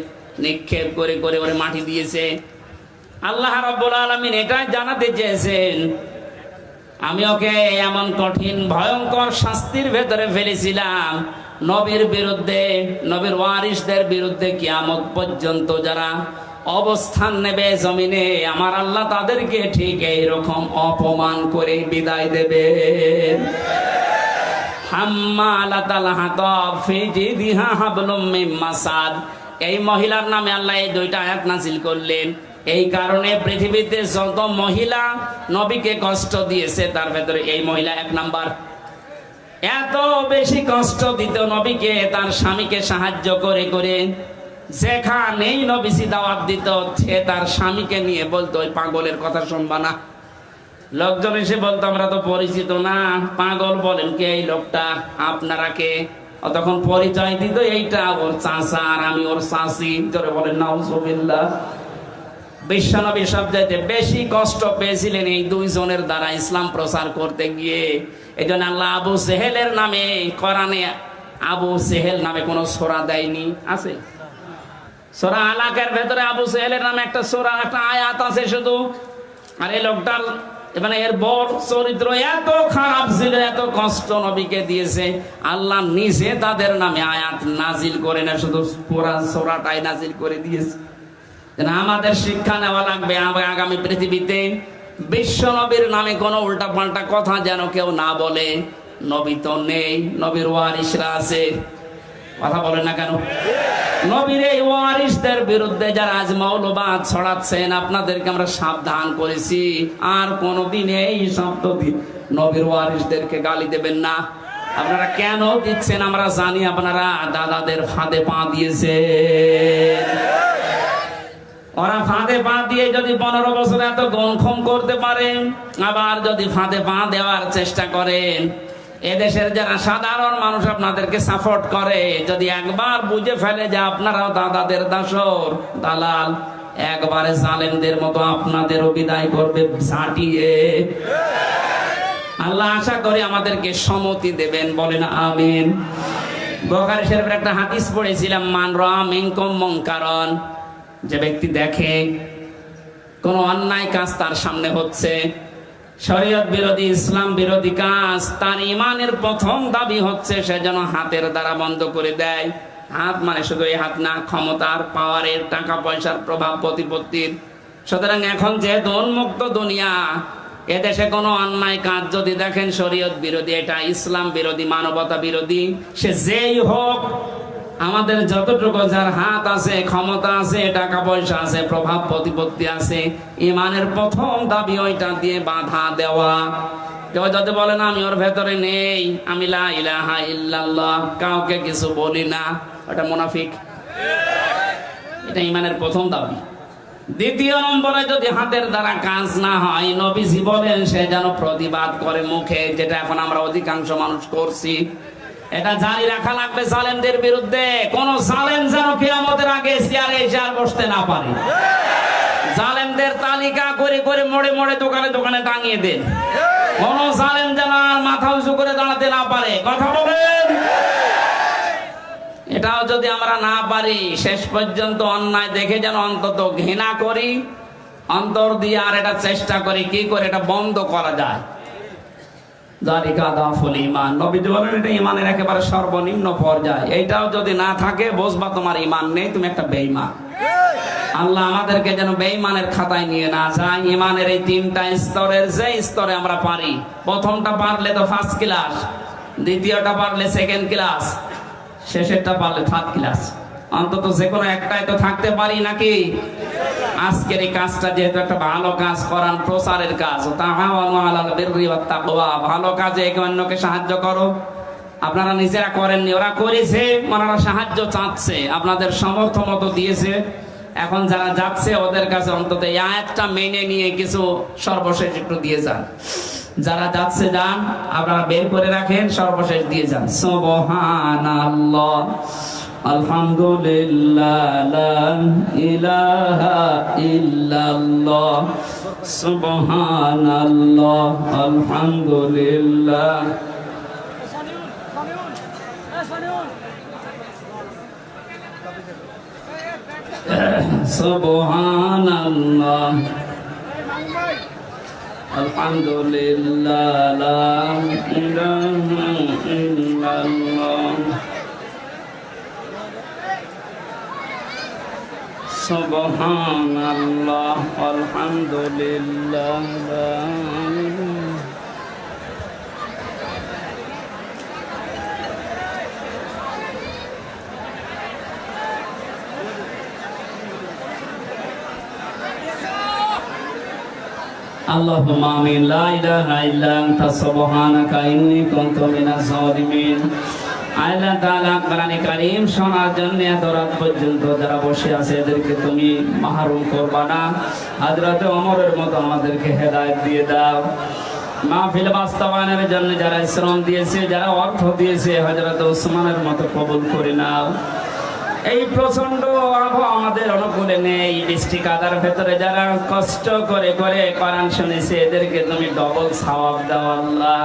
নিক্ষেপ করে করে ওরে মাটি দিয়েছে। আল্লাহ রাব্বুল আলামিন এটাই জানাতে চেয়েছেন, আমি ওকে এমন কঠিন ভয়ঙ্কর শাস্তির ভেতরে ফেলেছিলাম, নবীর বিরুদ্ধে, নবীর ওয়ারিসদের বিরুদ্ধে কিয়ামত পর্যন্ত যারা অবস্থান নেবে জমিনে, আমার আল্লাহ তাদেরকে ঠিক এইরকম অপমান করে বিদায় দেবে। হাম্মালাতাল হাতাব ফি জিদিহা হাবলুম মিন মাসাদ। এই মহিলার নামে আল্লাহ এই 2টা আয়াত নাযিল করলেন। এই কারণে পৃথিবীতে যত মহিলা নবীকে কষ্ট দিয়েছে, তার ভেতরে এই মহিলা 1 নাম্বার। এত বেশি কষ্ট দিত নবীকে, তার স্বামীকে সাহায্য করে করে, যেখানেই নবীজি দাওয়াত দিত, সে তার স্বামীকে নিয়ে বলতো, ওই পাগলের কথা শুনবা না। লোকজন এসে বলতো, আমরা তো পরিচিত না, পাগল বলেন কে এই লোকটা, আপনারা কে? তখন পরিচয় দিত, এইটা ওর চাচা আর আমি ওর চাচি। জোরে বলেন নাউজুবিল্লাহ। বিশ্বনবী সবচাইতে বেশি কষ্ট পেয়েছিলেন এই 2 জনের দ্বারা ইসলাম প্রচার করতে গিয়ে। এই জন্য আল্লাহ আবু সেহেলের নামে কোরআনে আবু সেহেল নামে কোন সূরা দেয়নি। আছে সূরা আলাকের ভেতরে আবু সেহেলের নামে একটা সূরা, একটা আয়াত আছে শুধু। আর এই লোকটার, মানে এর বর চরিত্র এত খারাপ ছিল, এত কষ্ট নবীকে দিয়েছে, আল্লাহ নিজে তাদের নামে আয়াত নাজিল করে না, শুধু পুরা সূরাটাই নাজিল করে দিয়েছে। আমাদের শিক্ষা নেওয়া লাগবে, আগামী পৃথিবীতে বিশ্ব নবীর নামে কোন উল্টা পাল্টা কথা যেন কেউ না বলে। নবী তো নেই, নবীর ওয়ারিসরা আছে। কথা বলেন না কেন? নবীর এই ওয়ারিসদের বিরুদ্ধে যারা আজ মৌলবাদ ছড়াচ্ছেন, আপনাদেরকে আমরা সাবধান করেছি, আর কোনদিন এই শব্দ নবীর ওয়ারিসদেরকে গালি দেবেন না। আপনারা কেন দিচ্ছেন আমরা জানি, আপনারা দাদাদের ফাঁদে পা দিয়েছেন। ওরা ফাঁদে পা দিয়ে যদি 15 বছর এত গণক্ষম করতে পারেন, আবার যদি ফাঁদে পা দেওয়ার চেষ্টা করেন, এদেশের যারা সাধারণ মানুষ আপনাদেরকে সাপোর্ট করে, যদি একবার বুঝে ফেলে যে আপনারাও দাদাদের দাসর দালাল, একবারে জালেমদের মতো আপনাদেরও বিদায় করবে ঝাঁটিয়ে। আল্লাহ আশা করি আমাদেরকে সম্মতি দেবেন, বলেন আমিন। বুখারী শরীফের একটা হাদিস পড়েছিলাম, মান রাআ মিনকুম মুনকারান, যে ব্যক্তি দেখে কোন অন্যায় কাজ তার সামনে হচ্ছে, শরীয়ত বিরোধী, ইসলাম বিরোধী কাজ, তার ইমানের প্রথম দাবি হচ্ছে সে যেন হাতের দ্বারা বন্ধ করে দেয়। হাত মানে শুধু এই হাত না, ক্ষমতার, পাওয়ারের, টাকা পয়সার প্রভাব প্রতিপত্তির। সুতরাং এখন যেহেতু উন্মুক্ত দুনিয়া, এদেশে কোনো অন্যায় কাজ যদি দেখেন শরীয়ত বিরোধী, এটা ইসলাম বিরোধী, মানবতা বিরোধী, সে যেই হোক, আমাদের যতটুকু যার হাত আছে, ক্ষমতা আছে, টাকা পয়সা আছে, প্রভাব প্রতিপত্তি আছে, ইমানের প্রথম দাবি ওইটা দিয়ে বাধা দেওয়া। কেউ যদি বলে না আমি ওর ভেতরে নেই, আমি লা ইলাহা ইল্লাল্লাহ কাউকে কিছু বলি না, ওটা মুনাফিক। এটা ইমানের প্রথম দাবি। দ্বিতীয় নম্বরে যদি হাতের দ্বারা কাজ না হয়, নবীজি বলেন সে যেন প্রতিবাদ করে মুখে, যেটা এখন আমরা অধিকাংশ মানুষ করছি। এটা জারি রাখা লাগবে জালেমদের বিরুদ্ধে। কোন জালেম যেন কিয়ামতের আগে চেয়ারে এসে আর বসতে না পারে। জালেমদের তালিকা করে করে মোড়ে মোড়ে দোকানে দোকানে টাঙিয়ে দেন। কোন জালেম যেন আর মাথা উঁচু করে দাঁড়াতে না পারে। কথা বলেন। এটাও যদি আমরা না পারি, শেষ পর্যন্ত অন্যায় দেখে যেন অন্তত ঘৃণা করি, অন্তর দিয়ে আর এটা চেষ্টা করি কি করে এটা বন্ধ করা যায়। এটা ইমানের একেবারে সর্বনিম্ন পর্যায়। এইটাও যদি না থাকে, বুঝবা তোমার ইমান নেই, তুমি একটা বেঈমান। আল্লাহ আমাদেরকে যেন বেঈমানের খাতায় নিয়ে না যায়। ইমানের এই তিনটা স্তরের যে স্তরে আমরা পারি, প্রথমটা পারলে তো ফার্স্ট ক্লাস, দ্বিতীয়টা পারলে সেকেন্ড ক্লাস, শেষেরটা পারলে থার্ড ক্লাস। অন্তত যে কোনো একটাই তো থাকতে পারি নাকি? আজকের এই কাজটা যেহেতু একটা ভালো কাজ, কোরআন প্রচারের কাজ, তাআওয়ানু আলাল বিররি ওয়াত তাকওয়া, ভালো কাজে একে অন্যকে সাহায্য করো। আপনারা নিজেরা করেননি, ওরা করেছে, ওনারা সাহায্য চাচ্ছে, আপনাদের সামর্থ্য মতো দিয়েছে। এখন যারা যাচ্ছে ওদের কাছে অন্তত এই আয়াতটা মেনে নিয়ে কিছু সর্বশেষ একটু দিয়ে যান। যারা যাচ্ছে যান, আপনারা বের করে রাখেন, সর্বশেষ দিয়ে যান। সুবহানাল্লাহ, আলহামদুলিল্লাহ, লা ইলাহা ইল্লাল্লাহ, সুবহানাল্লাহ, আলহামদুলিল্লাহ। সুবহানাল্লাহ, আলহামদুলিল্লাহ, লা ইলাহা ইল্লাল্লাহ, সুবহানাল্লাহ, আলহামদুলিল্লাহ, লা আল্লাহুম্মা আমিন। লা ইলাহা ইল্লা আনতা সুবহানাকা ইন্নী কুনতু মিনাজ জালিমিন। আল্লাহ তাআলা কোরআনে কারীম শোনার জন্য এত রাত পর্যন্ত যারা বসে আছে এদেরকে তুমি মাহরুম করবা না। হযরত ওমরের মতো আমাদেরকে হেদায়েত দিয়ে দাও। মাহফিল বাস্তবায়নের জন্য যারা শ্রম দিয়েছে, যারা অর্থ দিয়েছে, হযরত ওসমানের মতো কবুল করে নাও। এই প্রচন্ড আবহাওয়া আমাদের অনুকূলে নেই, বৃষ্টি কাদার ভেতরে যারা কষ্ট করে করে কোরআন শুনেছে এদেরকে তুমি ডবল সওয়াব দাও আল্লাহ।